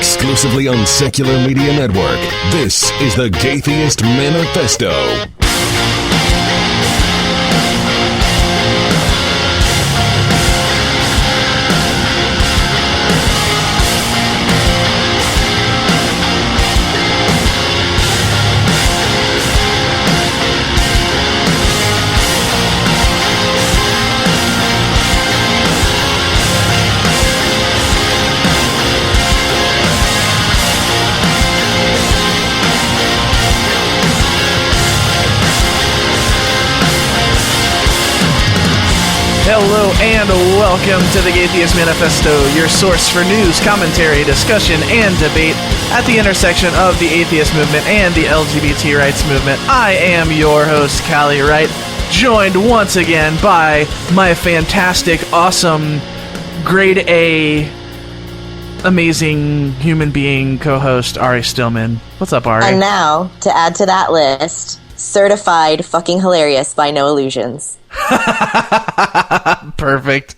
Exclusively on Secular Media Network, this is the Gaytheist Manifesto. Hello and welcome to the Gaytheist Manifesto, your source for news, commentary, discussion, and debate at the intersection of the atheist movement and the LGBT rights movement. I am your host, Callie Wright, joined once again by my fantastic, awesome, grade A, amazing human being co-host, Ari Stillman. What's up, Ari? And now, to add to that list, certified fucking hilarious by No Illusions. Perfect.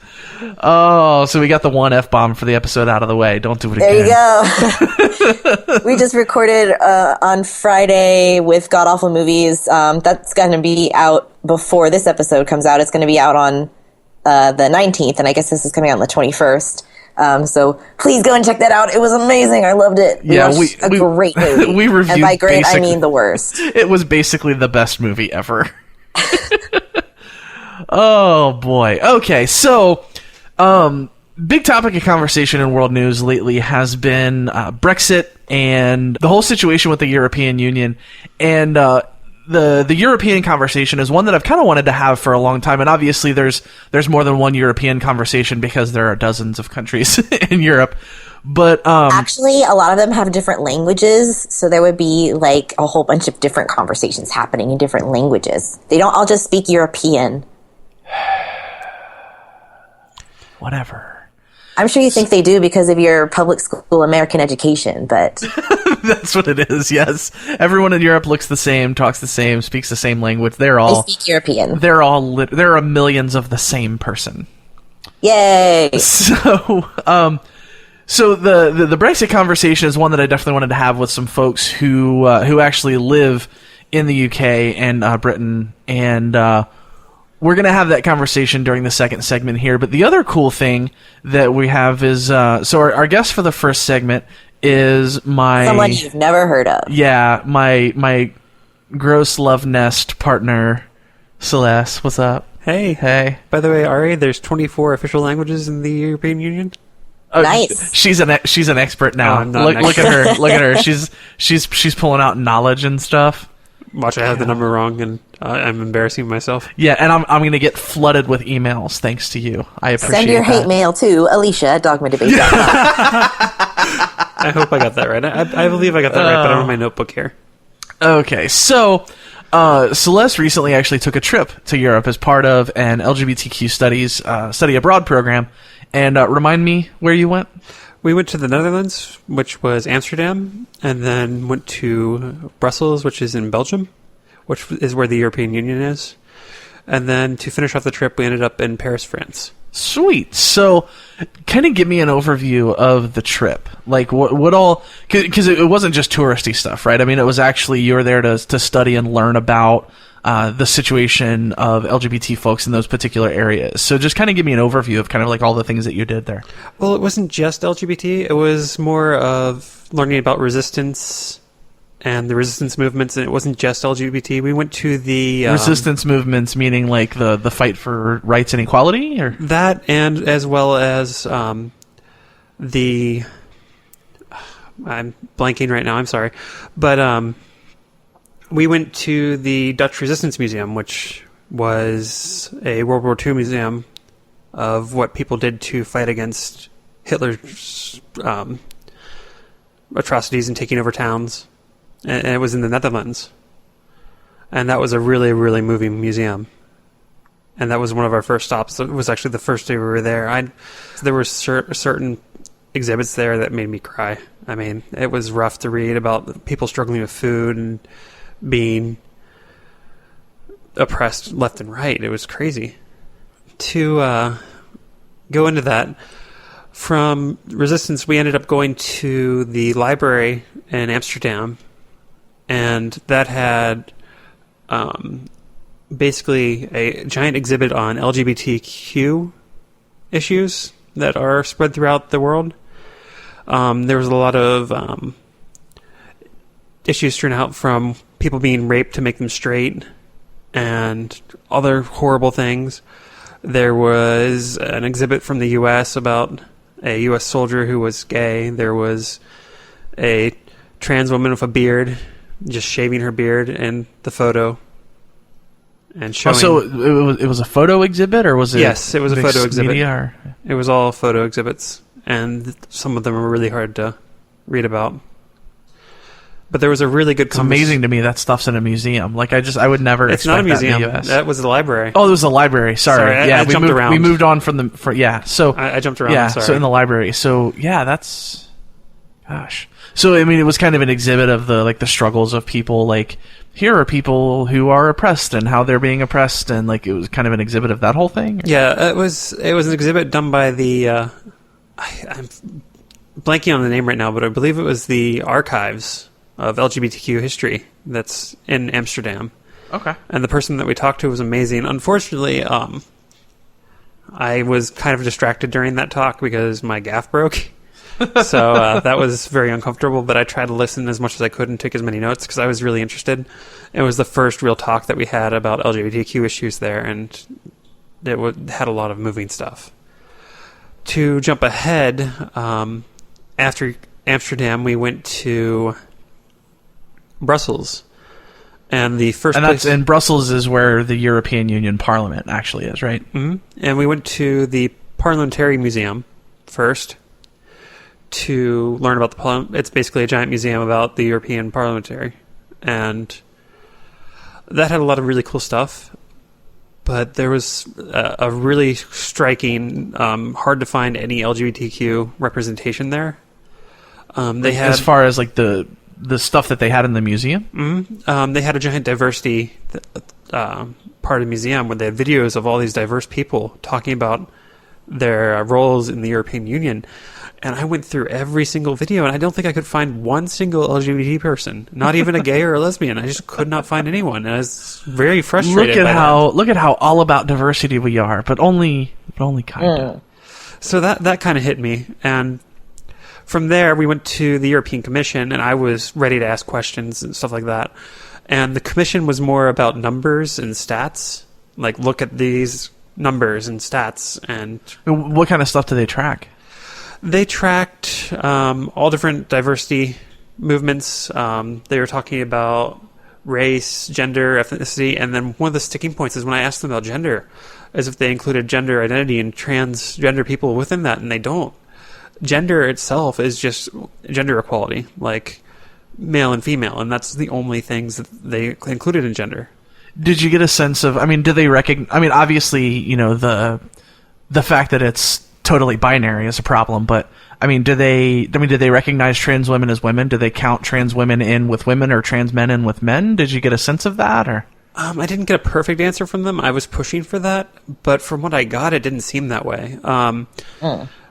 Oh, so we got the one F-bomb for the episode out of the way. Don't do it again. There you go. We just recorded on Friday with God Awful Movies. That's going to be out before this episode comes out. It's going to be out on the 19th, and I guess this is coming out on the 21st. So please go and check that out. It was amazing. I loved it. We watched a great movie. We reviewed, and by great, I mean the worst. It was basically the best movie ever. Oh, boy. Okay, so big topic of conversation in world news lately has been Brexit and the whole situation with the European Union. And the European conversation is one that I've kind of wanted to have for a long time. And obviously there's more than one European conversation because there are dozens of countries in Europe. But actually, a lot of them have different languages, so there would be like a whole bunch of different conversations happening in different languages. They don't all just speak European. Whatever. I'm sure you think they do because of your public school American education, but... That's what it is, yes. Everyone in Europe looks the same, talks the same, speaks the same language. They speak European. There are millions of the same person. Yay! So the Brexit conversation is one that I definitely wanted to have with some folks who actually live in the UK and Britain, and we're going to have that conversation during the second segment here. But the other cool thing that we have is so our guest for the first segment is someone you've never heard of. Yeah, my gross love nest partner, Celeste. What's up? Hey. By the way, Ari, there's 24 official languages in the European Union. Oh, nice. She's an expert now. Look at her. Look at her. She's pulling out knowledge and stuff. Watch, I have the number wrong, and I'm embarrassing myself. Yeah, and I'm going to get flooded with emails thanks to you. I appreciate Send your hate mail to Alicia@dogmadebate.com. I hope I got that right. I believe I got that right, but I don't have my notebook here. Okay, so Celeste recently actually took a trip to Europe as part of an LGBTQ study abroad program. And remind me where you went? We went to the Netherlands, which was Amsterdam, and then went to Brussels, which is in Belgium, which is where the European Union is. And then to finish off the trip, we ended up in Paris, France. Sweet. So kind of give me an overview of the trip. Like what all, because it wasn't just touristy stuff, right? I mean, it was actually, you were there to study and learn about the situation of LGBT folks in those particular areas. So just kind of give me an overview of kind of like all the things that you did there. Well, it wasn't just LGBT. It was more of learning about resistance and the resistance movements, and it wasn't just LGBT. We went to the... resistance movements, meaning like the fight for rights and equality? Or that, and as well as the... I'm blanking right now, I'm sorry. But we went to the Dutch Resistance Museum, which was a World War II museum of what people did to fight against Hitler's atrocities and taking over towns. And it was in the Netherlands. And that was a really, really moving museum. And that was one of our first stops. It was actually the first day we were there. There were certain exhibits there that made me cry. I mean, it was rough to read about people struggling with food and being oppressed left and right. It was crazy. To go into that, From Resistance, we ended up going to the library in Amsterdam, and that had basically a giant exhibit on LGBTQ issues that are spread throughout the world. There was a lot of issues turned out from people being raped to make them straight and other horrible things. There was an exhibit from the U.S. about a U.S. soldier who was gay. There was a trans woman with a beard, just shaving her beard in the photo. And showing... so it was a photo exhibit, or was it? Yes, it was a photo exhibit. Media, it was all photo exhibits, and some of them were really hard to read about. But there was a really good... It's amazing to me that stuff's in a museum. Like, I would never It's expect not a museum. that in the US. That was the library. Oh, it was the library. Sorry. I jumped around. We moved on from the... yeah, so... I jumped around, yeah, sorry. so in the library. So, yeah, that's... Gosh. So, I mean, it was kind of an exhibit of the struggles of people, like, here are people who are oppressed and how they're being oppressed, and, like, it was kind of an exhibit of that whole thing? Yeah, it was an exhibit done by the... I'm blanking on the name right now, but I believe it was the Archives of LGBTQ history that's in Amsterdam. Okay. And the person that we talked to was amazing. Unfortunately, I was kind of distracted during that talk because my gaff broke. So that was very uncomfortable, but I tried to listen as much as I could and took as many notes because I was really interested. It was the first real talk that we had about LGBTQ issues there, and it had a lot of moving stuff. To jump ahead, after Amsterdam, we went to Brussels. And the first place... And Brussels is where the European Union Parliament actually is, right? Mm-hmm. And we went to the Parliamentary Museum first to learn about the Parliament. It's basically a giant museum about the European Parliamentary. And that had a lot of really cool stuff. But there was a really striking, hard to find any LGBTQ representation there. They had, as far as like the stuff that they had in the museum? Mm-hmm. They had a giant diversity part of the museum where they had videos of all these diverse people talking about their roles in the European Union. And I went through every single video, and I don't think I could find one single LGBT person, not even a gay or a lesbian. I just could not find anyone, and I was very frustrated. Look at how all about diversity we are, but only kind of. So that kind of hit me, and from there we went to the European Commission, and I was ready to ask questions and stuff like that. And the Commission was more about numbers and stats, like look at these numbers and stats. And what kind of stuff do they track? They tracked all different diversity movements. They were talking about race, gender, ethnicity, and then one of the sticking points is when I asked them about gender, as if they included gender identity and transgender people within that, and they don't. Gender itself is just gender equality, like male and female, and that's the only things that they included in gender. Did you get a sense of, do they recognize, obviously, the fact that it's totally binary is a problem, but do they recognize trans women as women? Do they count trans women in with women or trans men in with men? Did you get a sense of that, or? I didn't get a perfect answer from them. I was pushing for that, but from what I got, it didn't seem that way.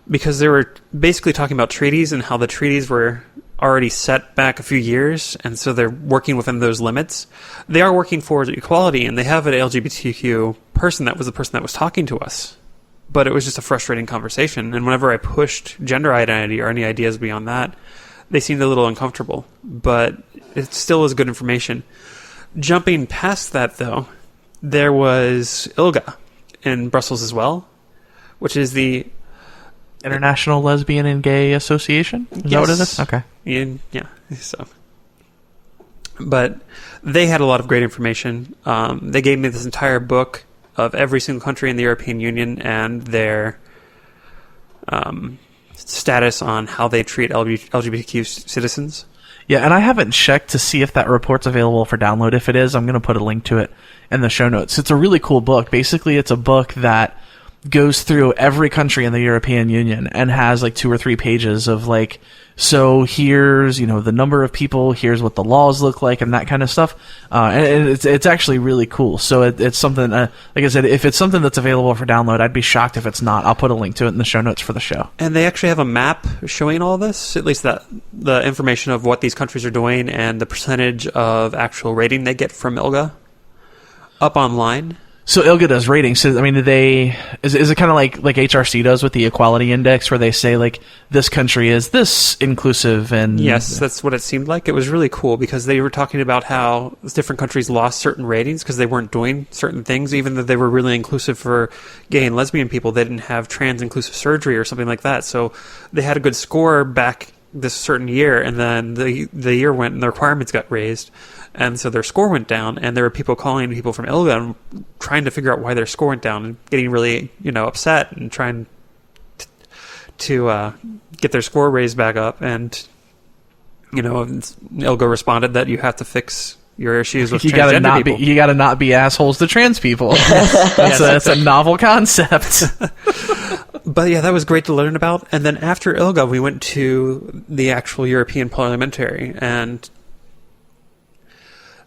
Because they were basically talking about treaties and how the treaties were already set back a few years, and so they're working within those limits. They are working for equality, and they have an LGBTQ person that was the person that was talking to us. But it was just a frustrating conversation, and whenever I pushed gender identity or any ideas beyond that, they seemed a little uncomfortable. But it still was good information. Jumping past that, though, there was ILGA in Brussels as well, which is the International Lesbian and Gay Association? Is that what it is? Okay. Yeah. So, but they had a lot of great information. They gave me this entire book of every single country in the European Union and their status on how they treat LGBTQ citizens. Yeah, and I haven't checked to see if that report's available for download. If it is, I'm going to put a link to it in the show notes. It's a really cool book. Basically, it's a book that goes through every country in the European Union and has like 2 or 3 pages of like, so here's, the number of people, here's what the laws look like, and that kind of stuff. And it's actually really cool. So it's something, like I said, if it's something that's available for download, I'd be shocked if it's not. I'll put a link to it in the show notes for the show. And they actually have a map showing all this, at least the information of what these countries are doing and the percentage of actual rating they get from ILGA up online. So ILGA does ratings. So I mean, is it kind of like HRC does with the equality index, where they say like this country is this inclusive? And yes, that's what it seemed like. It was really cool because they were talking about how different countries lost certain ratings because they weren't doing certain things, even though they were really inclusive for gay and lesbian people. They didn't have trans inclusive surgery or something like that. So they had a good score back this certain year, and then the year went and the requirements got raised. And so their score went down, and there were people calling people from ILGA and trying to figure out why their score went down and getting really, upset and trying to get their score raised back up. And, ILGA responded that you have to fix your issues with transgender people. You got to not be assholes to trans people. That's a novel concept. But yeah, that was great to learn about. And then after ILGA, we went to the actual European Parliamentary, and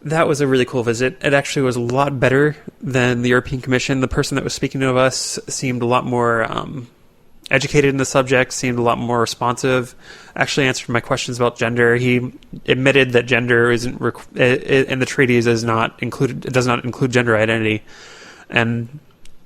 that was a really cool visit. It actually was a lot better than the European Commission. The person that was speaking to us seemed a lot more educated in the subject, seemed a lot more responsive, actually answered my questions about gender. He admitted that gender isn't in the treaties is not included. It does not include gender identity, and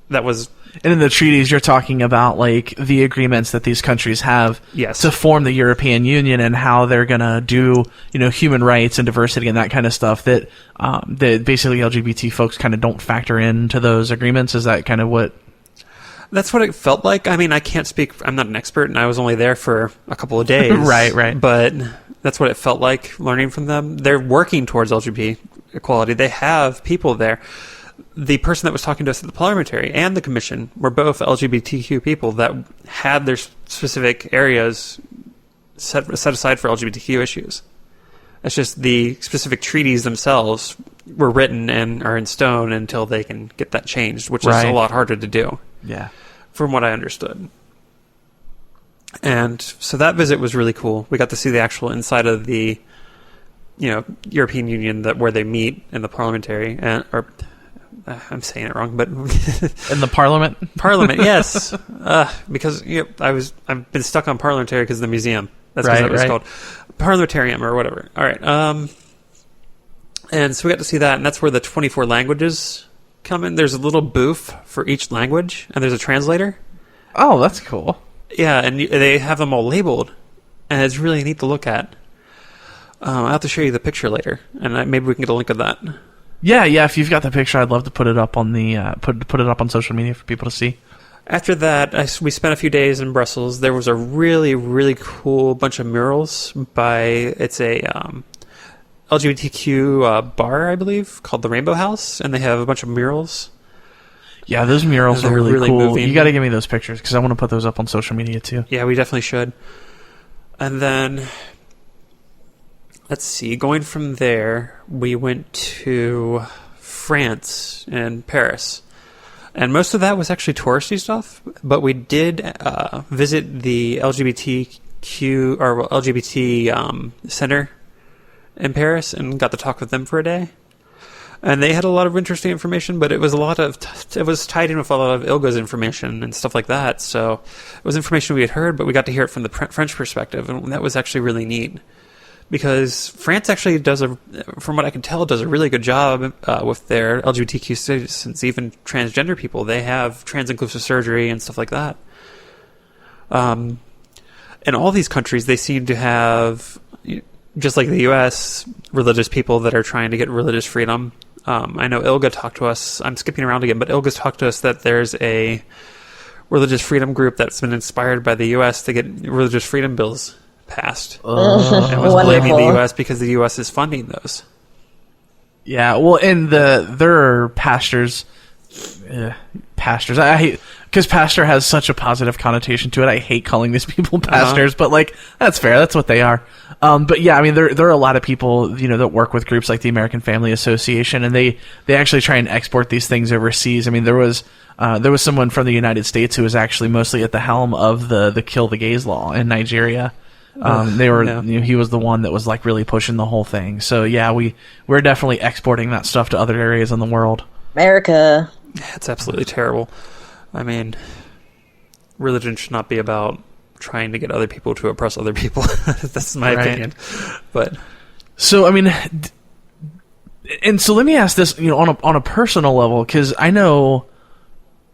that was. And in the treaties, you're talking about like the agreements that these countries have yes. to form the European Union and how they're gonna do, human rights and diversity and that kind of stuff. That basically LGBT folks kind of don't factor into those agreements. Is that kind of what? That's what it felt like. I mean, I can't speak. I'm not an expert, and I was only there for a couple of days. Right. But that's what it felt like learning from them. They're working towards LGBT equality. They have people there. The person that was talking to us at the parliamentary and the commission were both LGBTQ people that had their specific areas set aside for LGBTQ issues. It's just the specific treaties themselves were written and are in stone until they can get that changed, which is a lot harder to do. Yeah. From what I understood. And so that visit was really cool. We got to see the actual inside of the, European Union where they meet in the parliamentary I'm saying it wrong, but in the Parliament, yes, because I've been stuck on parliamentary because of the museum. That's because that was called parliamentarium or whatever. All right, and so we got to see that, and that's where the 24 languages come in. There's a little booth for each language, and there's a translator. Oh, that's cool. Yeah, and they have them all labeled, and it's really neat to look at. I'll have to show you the picture later, and maybe we can get a link of that. Yeah. If you've got the picture, I'd love to put it up on the put it up on social media for people to see. After that, we spent a few days in Brussels. There was a really, really cool bunch of murals it's a LGBTQ bar, I believe, called the Rainbow House, and they have a bunch of murals. Yeah, those murals are really cool. Moving. You got to give me those pictures because I want to put those up on social media too. Yeah, we definitely should. And then, let's see, going from there, we went to France and Paris. And most of that was actually touristy stuff, but we did visit the LGBTQ or LGBT center in Paris and got to talk with them for a day. And they had a lot of interesting information, but it was it was tied in with a lot of ILGA's information and stuff like that. So it was information we had heard, but we got to hear it from the French perspective, and that was actually really neat. Because France actually from what I can tell, does a really good job with their LGBTQ citizens, even transgender people. They have trans-inclusive surgery and stuff like that. In all these countries, they seem to have, just like the U.S., religious people that are trying to get religious freedom. I know ILGA talked to us. I'm skipping around again, but ILGA's talked to us that there's a religious freedom group that's been inspired by the U.S. to get religious freedom bills passed. And was blaming the U.S. because the U.S. is funding those. Yeah, well, and there are pastors. I hate because pastor has such a positive connotation to it. I hate calling these people pastors, but like that's fair. That's what they are. But yeah, I mean, there are a lot of people that work with groups like the American Family Association, and they actually try and export these things overseas. I mean, there was someone from the United States who was actually mostly at the helm of the Kill the Gays law in Nigeria. He was the one that was like really pushing the whole thing. So yeah, we're definitely exporting that stuff to other areas in the world. America. It's absolutely terrible. I mean, religion should not be about trying to get other people to oppress other people. That's my opinion. But so I mean, and so let me ask this, on a personal level, because I know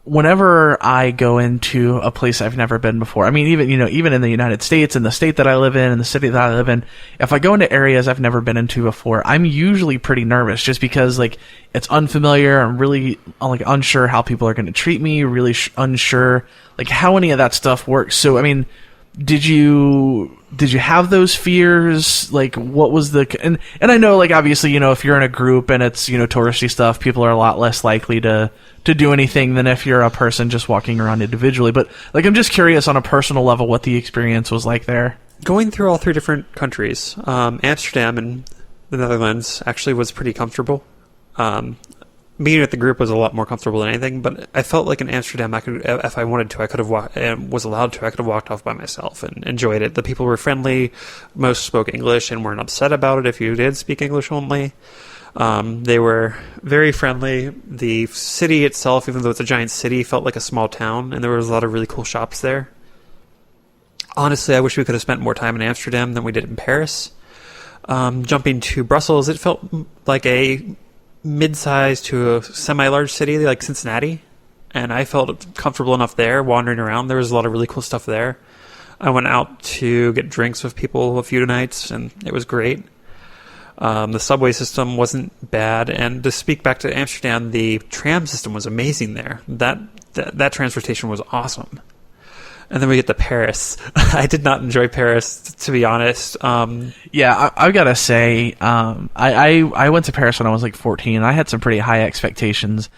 whenever I go into a place I've never been before, I mean, even in the United States, in the state that I live in the city that I live in, if I go into areas I've never been into before, I'm usually pretty nervous just because like it's unfamiliar. I'm really like unsure how people are going to treat me, really unsure like how any of that stuff works. So, I mean, did you have those fears? Like, what was and I know, like, obviously, if you're in a group and it's, touristy stuff, people are a lot less likely to do anything than if you're a person just walking around individually. But, like, I'm just curious on a personal level what the experience was like there. Going through all 3 different countries, Amsterdam and the Netherlands actually was pretty comfortable. Being with the group was a lot more comfortable than anything, but I felt like in Amsterdam, I could, if I wanted to, I could have walked, and was allowed to, I could have walked off by myself and enjoyed it. The people were friendly, most spoke English and weren't upset about it if you did speak English only. They were very friendly. The city itself, even though it's a giant city, felt like a small town, and there was a lot of really cool shops there. Honestly, I wish we could have spent more time in Amsterdam than we did in Paris. Jumping to Brussels, it felt like a mid-sized to a semi-large city like Cincinnati, and I felt comfortable enough there wandering around. There was a lot of really cool stuff there. I went out to get drinks with people a few nights, and it was great. The subway system wasn't bad, and to speak back to Amsterdam, the tram system was amazing there. That transportation was awesome. And then we get to Paris. I did not enjoy Paris, to be honest. Yeah, I've got to say, I went to Paris when I was like 14. I had some pretty high expectations.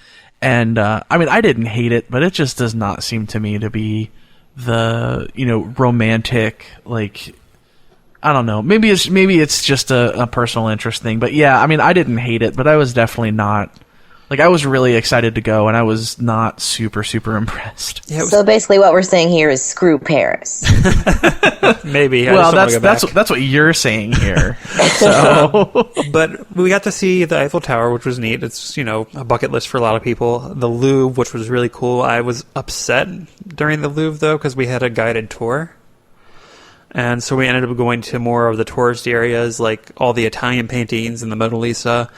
And, I mean, I didn't hate it, but it just does not seem to me to be the, romantic, like, I don't know. Maybe it's just a personal interest thing. But yeah, I mean, I didn't hate it, but I was definitely not... Like, I was really excited to go, and I was not super, super impressed. Yeah, so basically what we're saying here is screw Paris. Maybe. Well, that's what you're saying here. So. But we got to see the Eiffel Tower, which was neat. It's, a bucket list for a lot of people. The Louvre, which was really cool. I was upset during the Louvre, though, because we had a guided tour. And so we ended up going to more of the tourist areas, like all the Italian paintings and the Mona Lisa,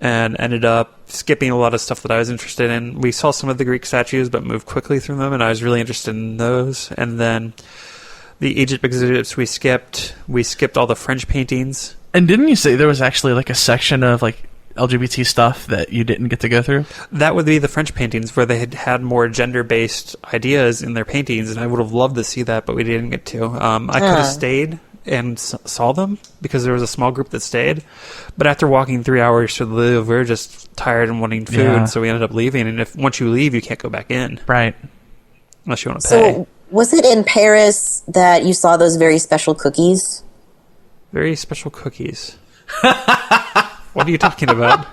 and ended up skipping a lot of stuff that I was interested in. We saw some of the Greek statues, but moved quickly through them, and I was really interested in those. And then the Egypt exhibits we skipped. We skipped all the French paintings. And didn't you say there was actually like a section of like LGBT stuff that you didn't get to go through? That would be the French paintings, where they had more gender-based ideas in their paintings, and I would have loved to see that, but we didn't get to. I could have stayed and saw them because there was a small group that stayed, but after walking 3 hours to the Louvre, we were just tired and wanting food, so we ended up leaving. And once you leave, you can't go back in, right? Unless you want to pay. So, was it in Paris that you saw those very special cookies? Very special cookies. What are you talking about?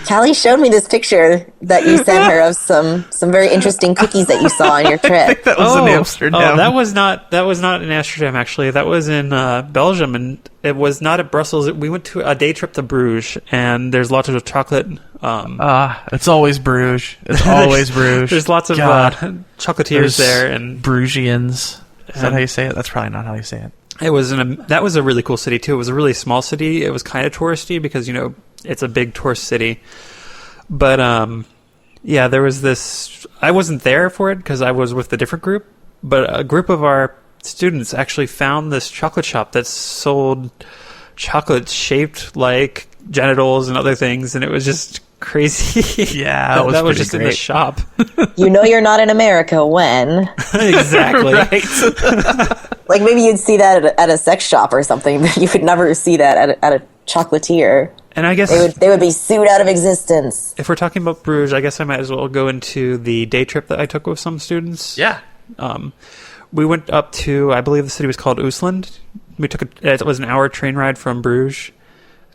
Callie showed me this picture that you sent her of some very interesting cookies that you saw on your trip. I think that was in Amsterdam. Oh, that was not in Amsterdam, actually. That was in Belgium, and it was not at Brussels. We went to a day trip to Bruges, and there's lots of chocolate. It's always Bruges. It's always Bruges. There's lots of chocolatiers there, and Brugians. Is that how you say it? That's probably not how you say it. That was a really cool city too. It was a really small city. It was kind of touristy because it's a big tourist city. But yeah, there was this. I wasn't there for it because I was with a different group. But a group of our students actually found this chocolate shop that sold chocolate shaped like genitals and other things, and it was just crazy. Yeah, that was just great. In the shop. You're not in America when exactly. Like maybe you'd see that at a sex shop or something, but you would never see that at a chocolatier. And I guess they would be sued out of existence. if we're talking about Bruges, I guess I might as well go into the day trip that I took with some students. Yeah. We went up to, I believe the city was called Oostland. It was an hour train ride from Bruges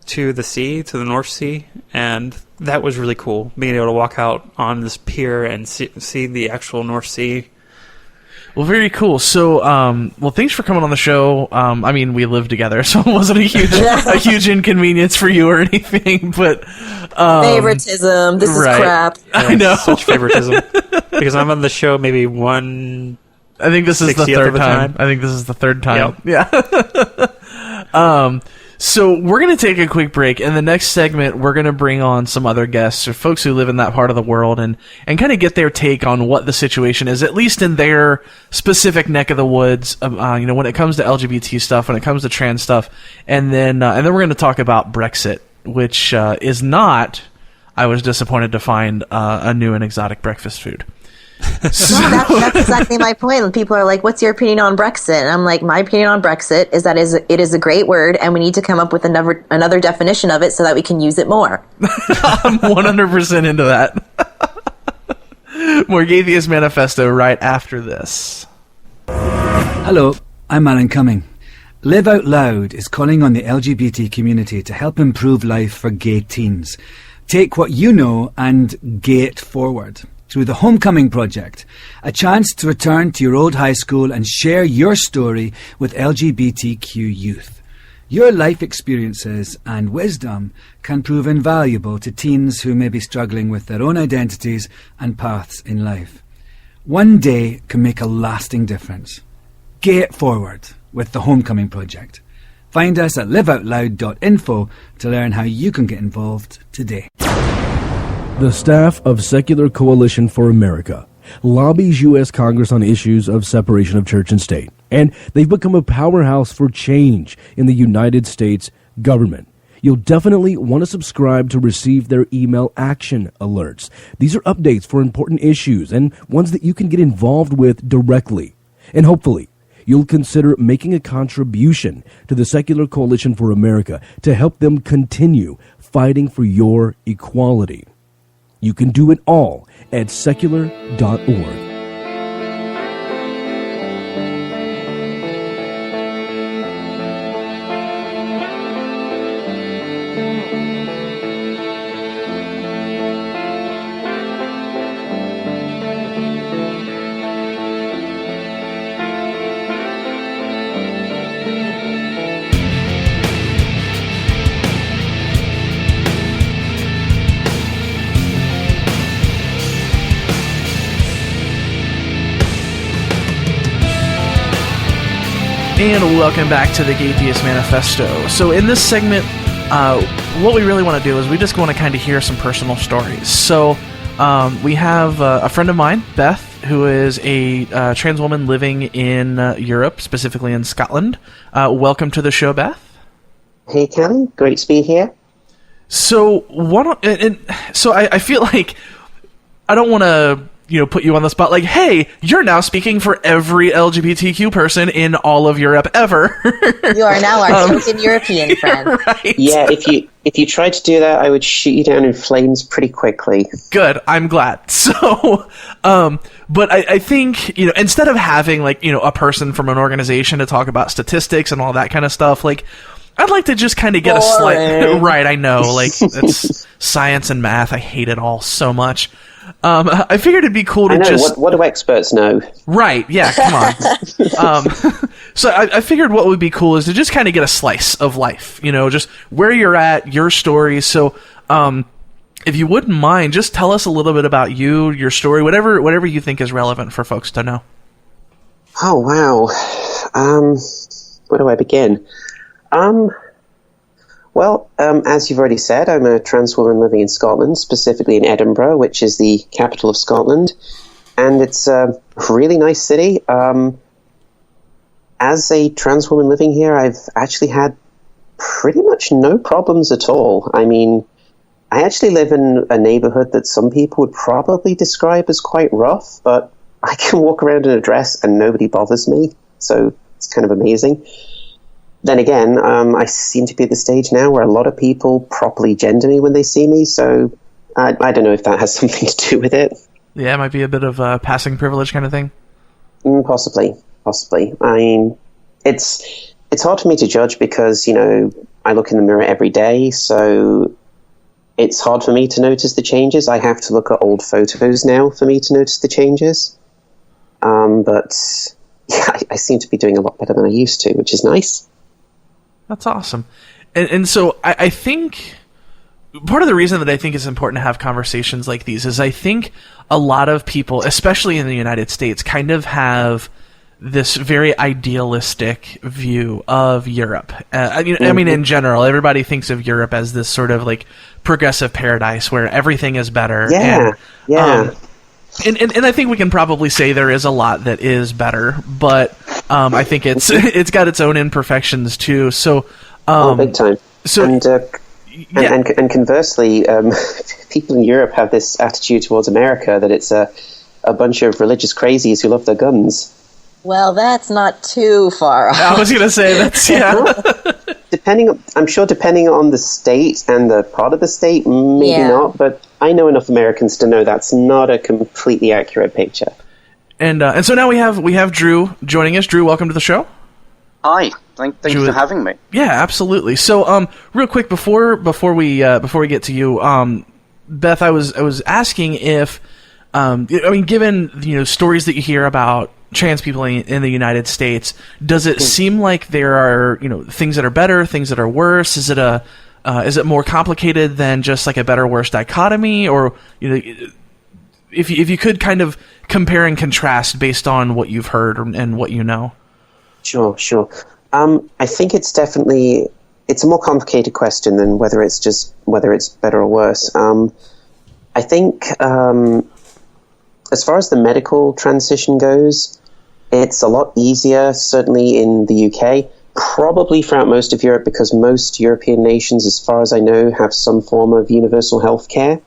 to the sea, to the North Sea, and that was really cool, being able to walk out on this pier and see the actual North Sea. Well, very cool. So, thanks for coming on the show. I mean, we live together, so it wasn't a huge inconvenience for you or anything, but... favoritism. This is crap. I know. Such favoritism. Because I'm on the show maybe I think this is the third time. I think this is the third time. Yep. Yeah. So we're going to take a quick break. In the next segment, we're going to bring on some other guests or folks who live in that part of the world and kind of get their take on what the situation is, at least in their specific neck of the woods, when it comes to LGBT stuff, when it comes to trans stuff. And then we're going to talk about Brexit, which is not, I was disappointed to find, a new and exotic breakfast food. That's exactly my point. People are like, what's your opinion on Brexit? And I'm like, my opinion on Brexit is that it is a great word, and we need to come up with another definition of it so that we can use it more. I'm 100% into that. More Gaytheist Manifesto right after this. Hello, I'm Alan Cumming. Live Out Loud is calling on the LGBT community to help improve life for gay teens. Take what you know and gay it forward. Through the Homecoming Project, a chance to return to your old high school and share your story with LGBTQ youth. Your life experiences and wisdom can prove invaluable to teens who may be struggling with their own identities and paths in life. One day can make a lasting difference. Gay it forward with the Homecoming Project. Find us at liveoutloud.info to learn how you can get involved today. The staff of Secular Coalition for America lobbies U.S. Congress on issues of separation of church and state, and they've become a powerhouse for change in the United States government. You'll definitely want to subscribe to receive their email action alerts. These are updates for important issues and ones that you can get involved with directly. And hopefully, you'll consider making a contribution to the Secular Coalition for America to help them continue fighting for your equality. You can do it all at secular.org. And welcome back to the Gaytheist Manifesto. So in this segment, what we really want to do is we just want to kind of hear some personal stories. So we have a friend of mine, Beth, who is a trans woman living in Europe, specifically in Scotland. Welcome to the show, Beth. Hey, Ken. Great to be here. So I feel like I don't want to put you on the spot like, hey, you're now speaking for every LGBTQ person in all of Europe ever. You are now our token European friend. Right. Yeah, if you tried to do that, I would shoot you down in flames pretty quickly. Good. I'm glad. So, but I think, instead of having a person from an organization to talk about statistics and all that kind of stuff, I'd like to just kind of get a slight... Right, I know. It's science and math. I hate it all so much. I figured it'd be cool to just... What do experts know? Right, yeah, come on. So I figured what would be cool is to just kind of get a slice of life, just where you're at, your story. So if you wouldn't mind, just tell us a little bit about you, your story, whatever you think is relevant for folks to know. Oh, wow. Where do I begin? As you've already said, I'm a trans woman living in Scotland, specifically in Edinburgh, which is the capital of Scotland, and it's a really nice city. As a trans woman living here, I've actually had pretty much no problems at all. I mean, I actually live in a neighborhood that some people would probably describe as quite rough, but I can walk around in a dress and nobody bothers me, so it's kind of amazing. then again, I seem to be at the stage now where a lot of people properly gender me when they see me, so I don't know if that has something to do with it. Yeah, it might be a bit of a passing privilege kind of thing. Possibly. I mean, it's hard for me to judge because, I look in the mirror every day, so it's hard for me to notice the changes. I have to look at old photos now for me to notice the changes. But yeah, I seem to be doing a lot better than I used to, which is nice. That's awesome. And so I think part of the reason that I think it's important to have conversations like these is I think a lot of people, especially in the United States, kind of have this very idealistic view of Europe. I mean, in general, everybody thinks of Europe as this sort of like progressive paradise where everything is better. Yeah. And I think we can probably say there is a lot that is better, but I think it's got its own imperfections too. So, big time. So, and conversely, people in Europe have this attitude towards America that it's a bunch of religious crazies who love their guns. Well, that's not too far off. I was going to say that's Depending on the state and the part of the state, maybe not. But I know enough Americans to know that's not a completely accurate picture. And so now we have Drew joining us. Drew, welcome to the show. Hi, thank you for having me. Yeah, absolutely. So, real quick before we get to you, Beth, I was asking if, given stories that you hear about trans people in the United States, does it seem like there are things that are better, things that are worse? Is it more complicated than just like a better worse dichotomy, or if you could kind of compare and contrast based on what you've heard and what you know? Sure. I think it's a more complicated question than whether it's better or worse. I think as far as the medical transition goes, it's a lot easier, certainly in the UK, probably throughout most of Europe, because most European nations, as far as I know, have some form of universal health care.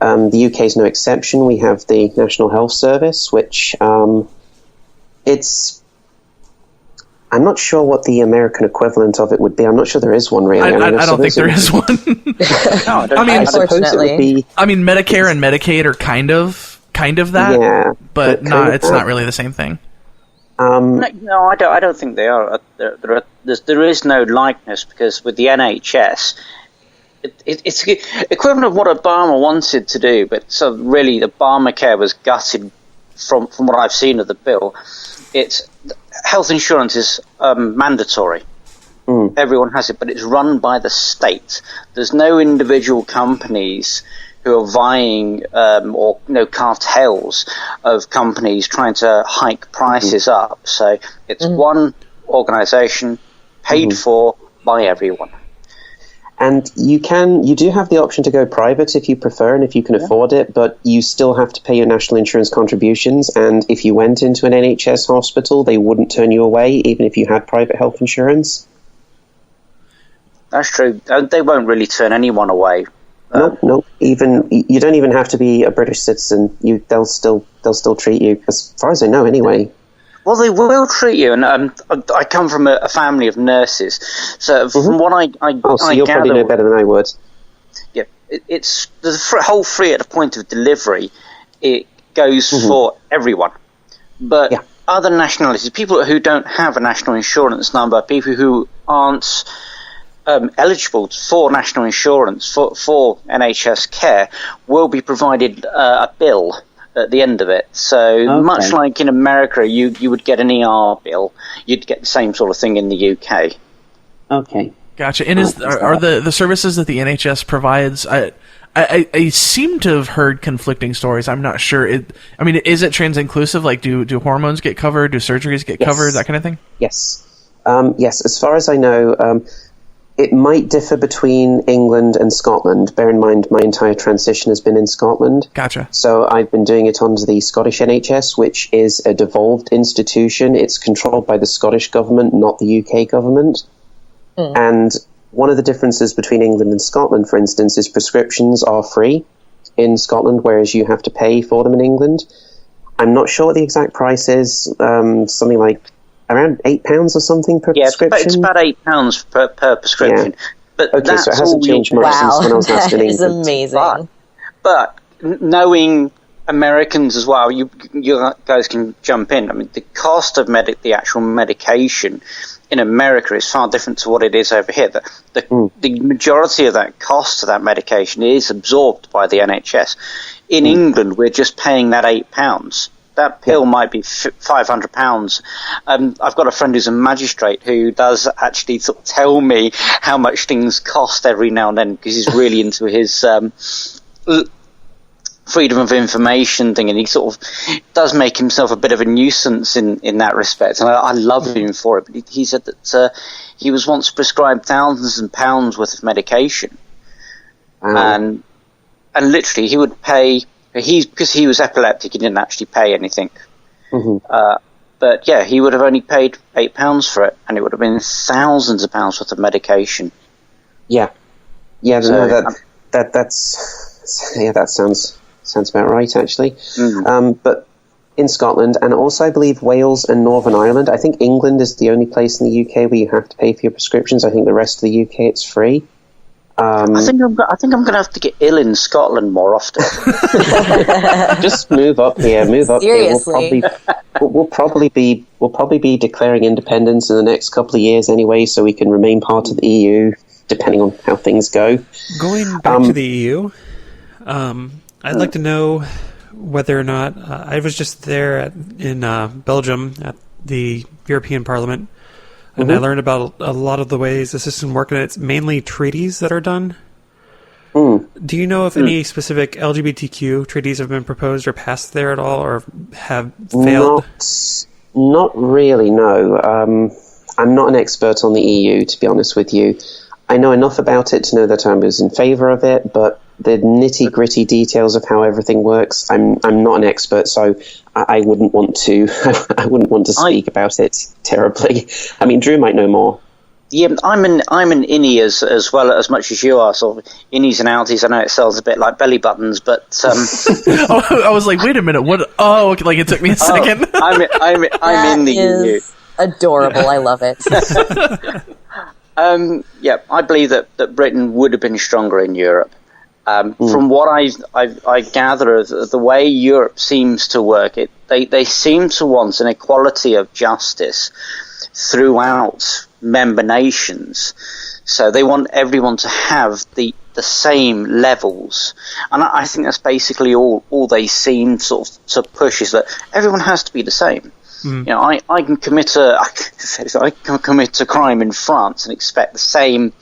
The UK is no exception. We have the National Health Service, which I'm not sure what the American equivalent of it would be. I'm not sure there is one, really. I don't think there is one. No, Unfortunately. I mean, Medicare and Medicaid are kind of that, but it's not really the same thing. No, I don't think they are. There is no likeness, because with the NHS, it's equivalent of what Obama wanted to do, but so really Obamacare was gutted from what I've seen of the bill. It's health insurance is mandatory. Everyone has it, but it's run by the state. There's no individual companies who are vying or cartels of companies trying to hike prices up. So it's one organisation paid for by everyone. And you do have the option to go private if you prefer and if you can afford it, but you still have to pay your national insurance contributions. And if you went into an NHS hospital, they wouldn't turn you away, even if you had private health insurance. That's true. They won't really turn anyone away. No. Even you don't even have to be a British citizen. They'll still treat you, as far as I know, anyway. Well, they will treat you, and I come from a family of nurses, so from what I you'll gather, probably know better than I would. Yeah, it's the whole free at the point of delivery. It goes for everyone, but other nationalities, people who don't have a national insurance number, people who aren't eligible for national insurance for NHS care, will be provided a bill at the end of it. So much like in America, you would get an ER bill, you'd get the same sort of thing in the UK. Okay. Gotcha. And are the services that the NHS provides, I seem to have heard conflicting stories. I'm not sure. Is it trans-inclusive? Like, do hormones get covered? Do surgeries get covered? That kind of thing? Yes. Yes, as far as I know, it might differ between England and Scotland. Bear in mind, my entire transition has been in Scotland. Gotcha. So I've been doing it under the Scottish NHS, which is a devolved institution. It's controlled by the Scottish government, not the UK government. And one of the differences between England and Scotland, for instance, is prescriptions are free in Scotland, whereas you have to pay for them in England. I'm not sure what the exact price is, something like around £8 or something per prescription. It's about £8 per prescription. Yeah. But Okay, that's so it hasn't changed much since when I was last in That is England. amazing. But knowing Americans as well, you guys can jump in. I mean, the cost of the actual medication in America is far different to what it is over here. The majority of that cost of that medication is absorbed by the NHS. In England, we're just paying that £8. That pill might be £500. I've got a friend who's a magistrate who does actually sort of tell me how much things cost every now and then, because he's really into his freedom of information thing, and he sort of does make himself a bit of a nuisance in that respect. And I love him for it. But he said that he was once prescribed thousands of pounds worth of medication, and literally he would pay. Because he was epileptic, he didn't actually pay anything. But yeah, he would have only paid £8 for it, and it would have been thousands of pounds worth of medication. Yeah, so, that sounds about right, actually. But in Scotland, and also I believe Wales and Northern Ireland, I think England is the only place in the UK where you have to pay for your prescriptions. I think the rest of the UK it's free. I think I'm going to have to get ill in Scotland more often. Just move up here. Seriously. We'll probably be declaring independence in the next couple of years anyway, so we can remain part of the EU, depending on how things go. Going back to the EU, I'd like to know whether or not I was just there in Belgium at the European Parliament. And I learned about a lot of the ways the system works, and it's mainly treaties that are done. Do you know if any specific LGBTQ treaties have been proposed or passed there at all, or have failed? Not really, no. I'm not an expert on the EU, to be honest with you. I know enough about it to know that I was in favour of it, but the nitty-gritty details of how everything works, I'm not an expert, so I wouldn't want to. I wouldn't want to speak about it terribly. I mean, Drew might know more. Yeah, I'm an innie as well, as much as you are. Sort of innies and outies. I know it sounds a bit like belly buttons, but I was like, wait a minute, what? Oh, okay, like it took me a second. I'm in the EU. Adorable. I love it. Yeah, I believe that Britain would have been stronger in Europe. From what I gather of the way Europe seems to work, they seem to want an equality of justice throughout member nations. So they want everyone to have the same levels. And I think that's basically all they seem sort of to push, is that everyone has to be the same. You know, I can commit a crime in France and expect the same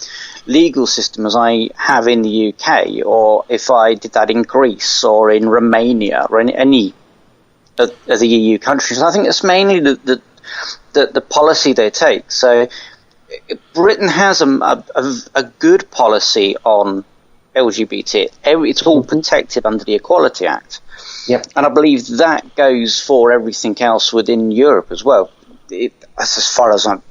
legal system as I have in the UK, or if I did that in Greece or in Romania or in any of the EU countries. I think that's mainly the policy they take. So Britain has a good policy on LGBT. It's all protected under the Equality Act. Yep. And I believe that goes for everything else within Europe as well. That's as far as I'm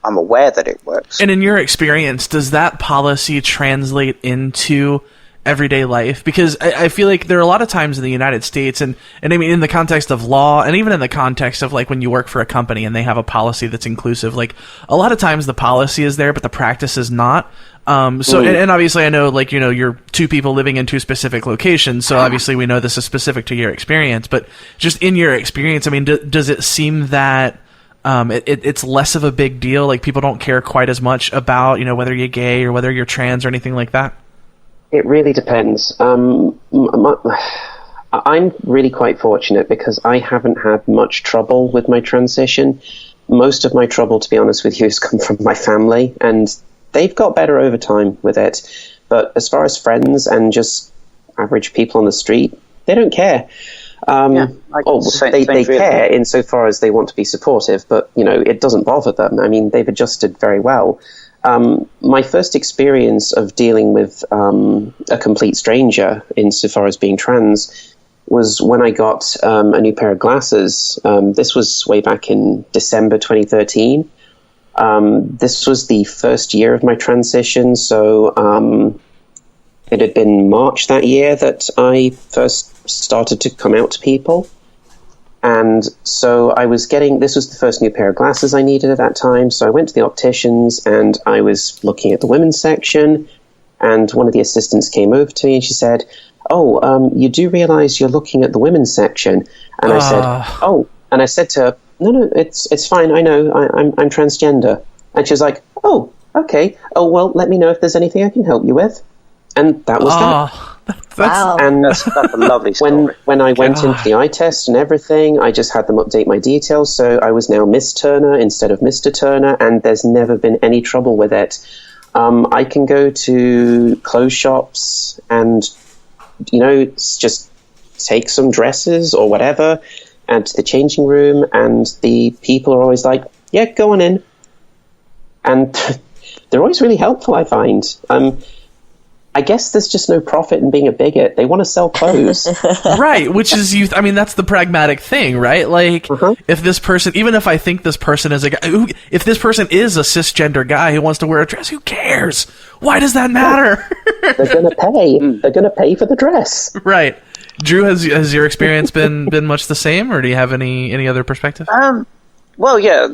aware that it works. And in your experience, does that policy translate into everyday life? Because I feel like there are a lot of times in the United States, and I mean in the context of law, and even in the context of like when you work for a company and they have a policy that's inclusive, like a lot of times the policy is there but the practice is not. And obviously I know, like, you know, you're two people living in two specific locations, so obviously we know this is specific to your experience, but just in your experience, I mean, does it seem that it's less of a big deal? Like people don't care quite as much about, you know, whether you're gay or whether you're trans or anything like that? It really depends. I'm really quite fortunate because I haven't had much trouble with my transition. Most of my trouble, to be honest with you, has come from my family, and they've got better over time with it. But as far as friends and just average people on the street, they don't care. They care insofar as they want to be supportive, but, you know, it doesn't bother them. I mean, they've adjusted very well. My first experience of dealing with a complete stranger insofar as being trans was when I got a new pair of glasses. This was way back in December 2013. This was the first year of my transition, so it had been March that year that I first started to come out to people. And so I was this was the first new pair of glasses I needed at that time. So I went to the opticians and I was looking at the women's section, and one of the assistants came over to me and she said, "Oh, you do realize you're looking at the women's section?" And I said, "Oh," and I said to her, No, it's fine. I know. I'm transgender." And she was like, "Oh, okay. Oh, well, let me know if there's anything I can help you with." And that was that. Wow. And That's a lovely story. when I went into the eye test and everything, I just had them update my details, so I was now Miss Turner instead of Mr. Turner, and there's never been any trouble with it. I can go to clothes shops and, just take some dresses or whatever, and to the changing room, and the people are always like, "Yeah, go on in." And they're always really helpful, I find. I guess there's just no profit in being a bigot. They want to sell clothes. Right, which is, that's the pragmatic thing, right? Like, if this person, even if I think this person is a guy, if this person is a cisgender guy who wants to wear a dress, who cares? Why does that matter? They're going to pay. They're going to pay for the dress. Right. Drew, has your experience been much the same, or do you have any other perspective? Well, yeah,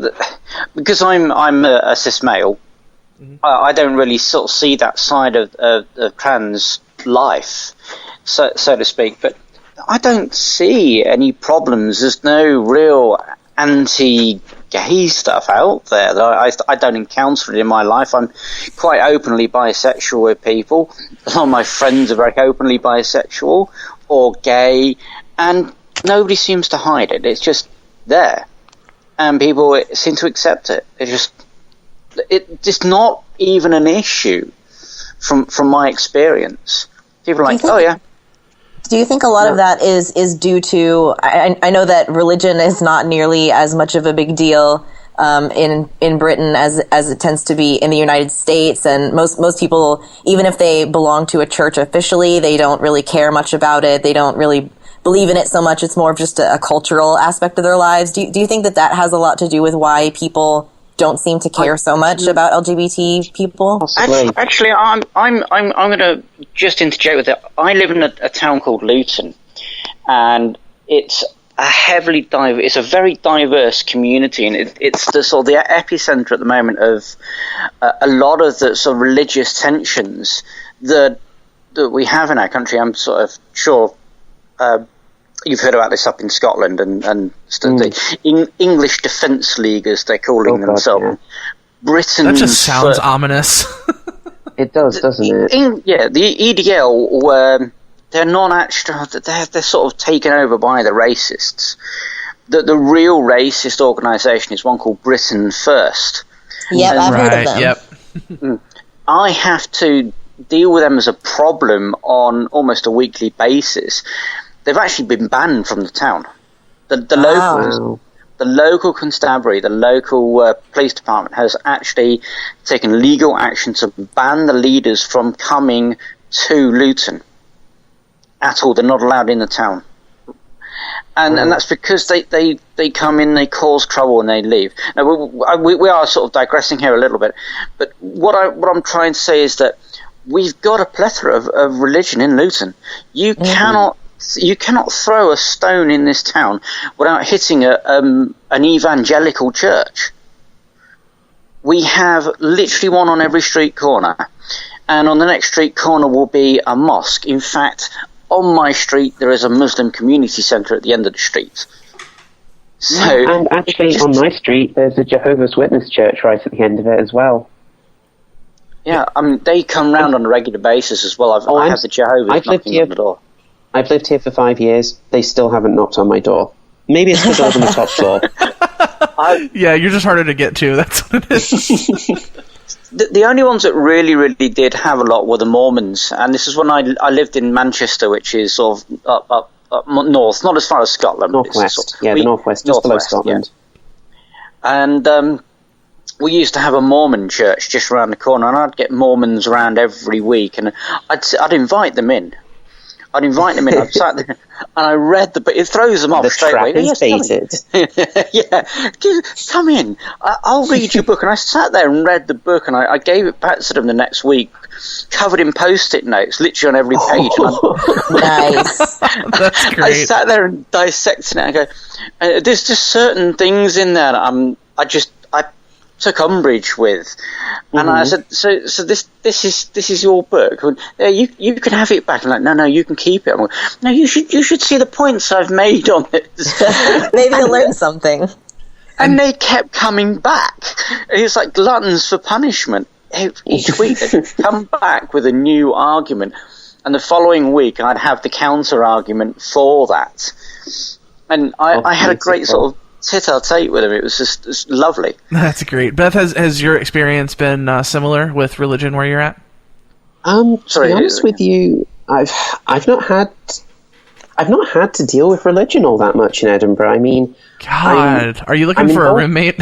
because I'm a cis male. I don't really sort of see that side of trans life, so to speak. But I don't see any problems. There's no real anti-gay stuff out there. I don't encounter it in my life. I'm quite openly bisexual with people. A lot of my friends are very openly bisexual or gay, and nobody seems to hide it. It's just there, and people seem to accept it. It's not even an issue from my experience. People are like, "Oh yeah." Do you think a lot of that is due to? I know that religion is not nearly as much of a big deal in Britain as it tends to be in the United States, and most people, even if they belong to a church officially, they don't really care much about it. They don't really believe in it so much. It's more of just a cultural aspect of their lives. Do you think that has a lot to do with why people don't seem to care so much about LGBT people? Actually, I'm going to just interject with it. I live in a town called Luton, and it's it's a very diverse community, and it's the sort of the epicenter at the moment of a lot of the sort of religious tensions that we have in our country. I'm sort of sure you've heard about this up in Scotland and the English Defence League, as they're calling themselves. Yeah. Britain. That just sounds ominous. It does, doesn't it? The EDL, they're non-actual. They're sort of taken over by the racists. The real racist organisation is one called Britain First. Yep, I've heard of them. Yep. I have to deal with them as a problem on almost a weekly basis. They've actually been banned from the town. The local constabulary, the local police department has actually taken legal action to ban the leaders from coming to Luton at all. They're not allowed in the town. And that's because they come in, they cause trouble, and they leave. Now, we are sort of digressing here a little bit, but what I'm trying to say is that we've got a plethora of religion in Luton. You cannot throw a stone in this town without hitting an evangelical church. We have literally one on every street corner, and on the next street corner will be a mosque. In fact, on my street there is a Muslim community centre at the end of the street. So, and actually on my street there's a Jehovah's Witness church right at the end of it as well. Yeah, I mean, they come round on a regular basis as well. I have the Jehovah's knocking on the door. I've lived here for 5 years. They still haven't knocked on my door. Maybe it's because I live on the top floor. Yeah, you're just harder to get to. That's what it is. The only ones that really, really did have a lot were the Mormons. And this is when I lived in Manchester, which is sort of up north, not as far as Scotland. Northwest. The northwest, just below Scotland. Yeah. And we used to have a Mormon church just around the corner, and I'd get Mormons around every week, and I'd invite them in. I'd sat there and I read the book. It throws them off straight away. Yes, baited. Yeah, come in. I'll read your book. And I sat there and read the book, and I gave it back to them the next week covered in post-it notes, literally on every page. Nice. That's I great. sat there and dissecting it. I go, there's just certain things in there that I took umbrage with, and I said, so this is your book. Yeah, you can have it back. I'm like, no, you can keep it. I'm like, no, you should see the points I've made on it. Maybe you'll learn something. And they kept coming back. It was like gluttons for punishment. Each week they'd come back with a new argument, and the following week I'd have the counter argument for that. And I had a great sort of tit-a-tate with him. It was just lovely. That's great. Beth, has your experience been similar with religion where you're at? To be honest with you, I've not had to deal with religion all that much in Edinburgh. I mean, God, are you looking for a roommate?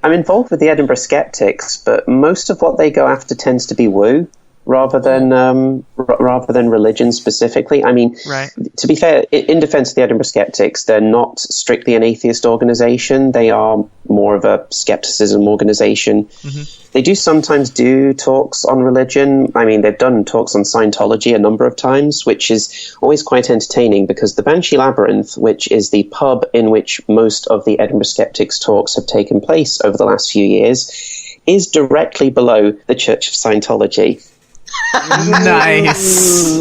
I'm involved with the Edinburgh Skeptics, but most of what they go after tends to be woo rather than religion specifically. I mean, right. To be fair, in defense of the Edinburgh Skeptics, they're not strictly an atheist organization. They are more of a skepticism organization. Mm-hmm. They do sometimes do talks on religion. I mean, they've done talks on Scientology a number of times, which is always quite entertaining because the Banshee Labyrinth, which is the pub in which most of the Edinburgh Skeptics talks have taken place over the last few years, is directly below the Church of Scientology. Nice.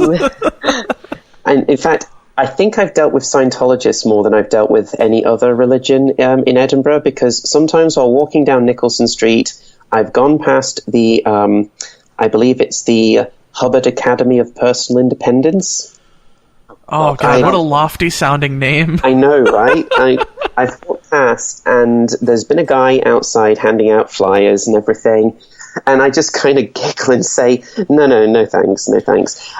And in fact, I think I've dealt with Scientologists more than I've dealt with any other religion in Edinburgh, because sometimes while walking down Nicholson Street, I've gone past the, I believe it's the Hubbard Academy of Personal Independence. Oh, God, what a lofty sounding name. I know, right? I've walked past, and there's been a guy outside handing out flyers and everything. And I just kind of giggle and say, no thanks.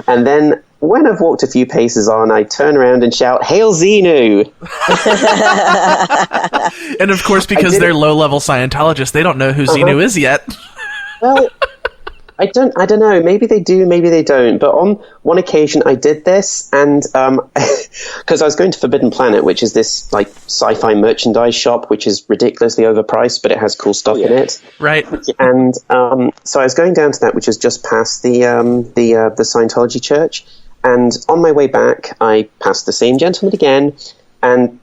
And then when I've walked a few paces on, I turn around and shout, "Hail Xenu!" And of course, because they're low-level Scientologists, they don't know who Xenu is yet. Well, I don't know. Maybe they do, maybe they don't. But on one occasion, I did this, and because I was going to Forbidden Planet, which is this like sci-fi merchandise shop, which is ridiculously overpriced, but it has cool stuff in it. Right. And so I was going down to that, which is just past the Scientology church. And on my way back, I passed the same gentleman again, and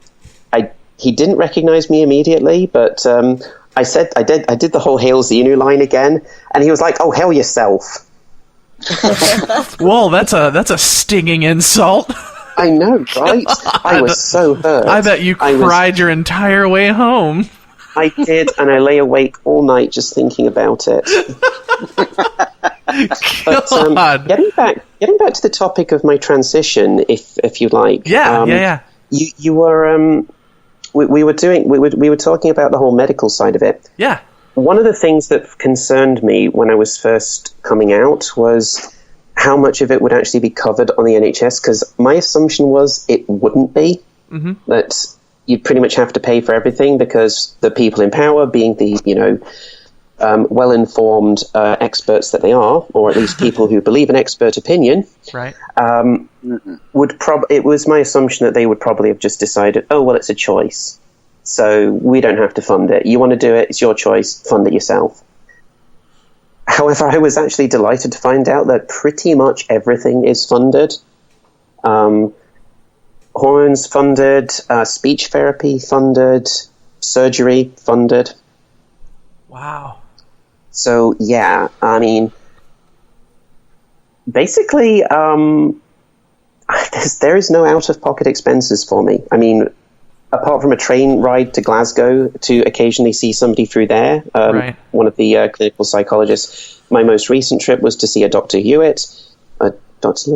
he didn't recognize me immediately, but I did the whole "Hail Xenu" line again, and he was like, "Oh, hell yourself." Whoa, that's a stinging insult. I know, right? I was so hurt. I bet you cried your entire way home. I did, and I lay awake all night just thinking about it. But getting back to the topic of my transition, if you like. Yeah. You were we were talking about the whole medical side of it. Yeah. One of the things that concerned me when I was first coming out was how much of it would actually be covered on the NHS, because my assumption was it wouldn't be. Mm-hmm. That you'd pretty much have to pay for everything because the people in power, being the well-informed experts that they are, or at least people who believe in expert opinion, right? It was my assumption that they would probably have just decided, oh well, it's a choice, so we don't have to fund it. You want to do it, it's your choice. Fund it yourself. However, I was actually delighted to find out that pretty much everything is funded. Hormones funded, speech therapy funded, surgery funded. Wow. So, yeah, I mean, basically, there is no out-of-pocket expenses for me. I mean, apart from a train ride to Glasgow to occasionally see somebody through there, right. One of the clinical psychologists, my most recent trip was to see a Dr. Hewitt. Dr.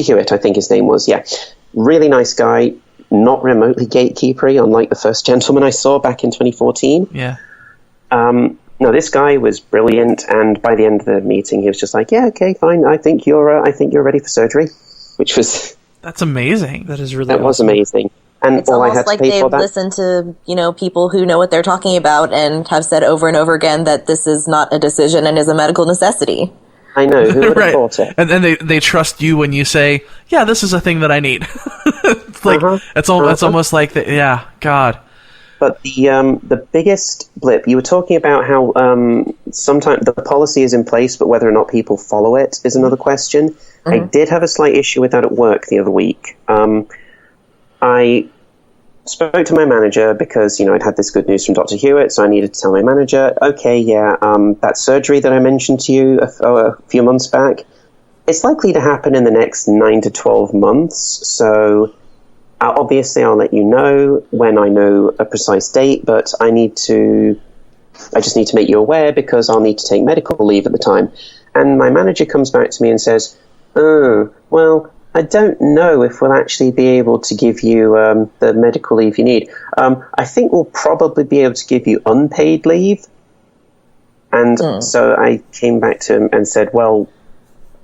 Hewitt, I think his name was, yeah. Really nice guy, not remotely gatekeepery, unlike the first gentleman I saw back in 2014. Yeah. No, this guy was brilliant, and by the end of the meeting, he was just like, "Yeah, okay, fine. I think you're ready for surgery," which was that's amazing. That is really that awesome. Was amazing. And it's all I almost had to like pay they've for that. listened to people who know what they're talking about and have said over and over again that this is not a decision and is a medical necessity. I know, who would have right. thought it? And then they trust you when you say, "Yeah, this is a thing that I need." It's like it's almost like that. Yeah, God. But the biggest blip, you were talking about how sometimes the policy is in place, but whether or not people follow it is another question. Mm-hmm. I did have a slight issue with that at work the other week. I spoke to my manager because, I'd had this good news from Dr. Hewitt, so I needed to tell my manager, okay, that surgery that I mentioned to you a few months back, it's likely to happen in the next 9 to 12 months, so obviously I'll let you know when I know a precise date, but I just need to make you aware because I'll need to take medical leave at the time. And my manager comes back to me and says, oh, well, I don't know if we'll actually be able to give you the medical leave you need. I think we'll probably be able to give you unpaid leave. And so I came back to him and said, well,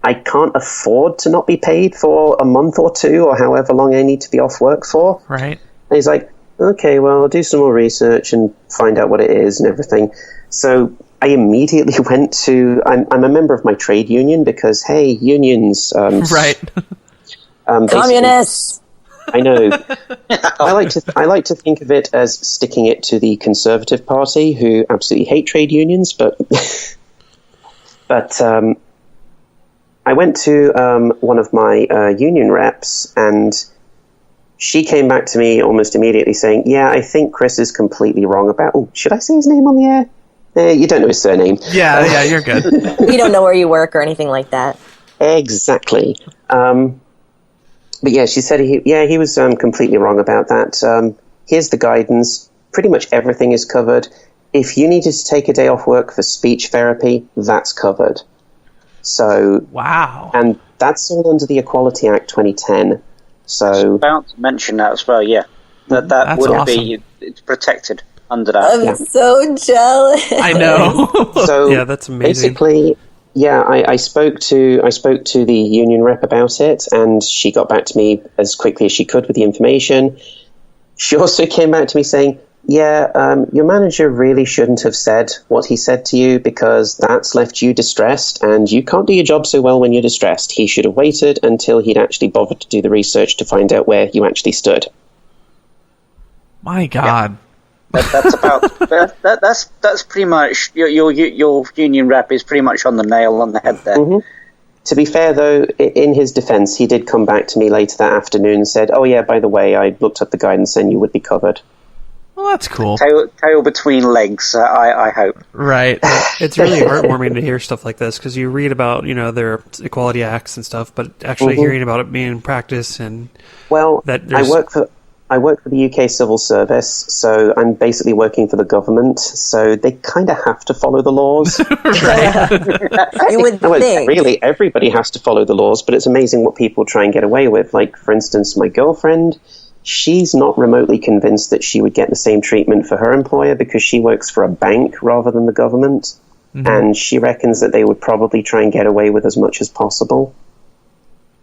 I can't afford to not be paid for a month or two or however long I need to be off work for. Right. And he's like, okay, well, I'll do some more research and find out what it is and everything. So I immediately went to, I'm a member of my trade union because, hey, unions. Right. Communists. I know. I like to think of it as sticking it to the Conservative Party, who absolutely hate trade unions, but I went to one of my union reps, and she came back to me almost immediately saying, yeah, I think Chris is completely wrong about... Oh, should I say his name on the air? You don't know his surname. Yeah, you're good. We don't know where you work or anything like that. Exactly. But yeah, she said he was completely wrong about that. Here's the guidance. Pretty much everything is covered. If you needed to take a day off work for speech therapy, that's covered. So wow, and that's all under the Equality Act 2010. So I was about to mention that as well. Yeah, that would awesome. Be it's protected under that. I'm so jealous. I know. So yeah, that's amazing. Basically, yeah, I spoke to the union rep about it, and she got back to me as quickly as she could with the information. She also came back to me saying, yeah, your manager really shouldn't have said what he said to you because that's left you distressed and you can't do your job so well when you're distressed. He should have waited until he'd actually bothered to do the research to find out where you actually stood. My God. Yeah. That's about that's pretty much your union rep is pretty much on the nail on the head there. Mm-hmm. To be fair, though, in his defense, he did come back to me later that afternoon and said, oh yeah, by the way, I looked up the guidance and you would be covered. Well, that's cool. Tail between legs, I hope. Right. It's really heartwarming to hear stuff like this because you read about, their equality acts and stuff, but actually hearing about it being in practice and that I work for the UK Civil Service, so I'm basically working for the government, so they kind of have to follow the laws. You would think. Really, everybody has to follow the laws, but it's amazing what people try and get away with. Like, for instance, my girlfriend, she's not remotely convinced that she would get the same treatment for her employer because she works for a bank rather than the government, and she reckons that they would probably try and get away with as much as possible.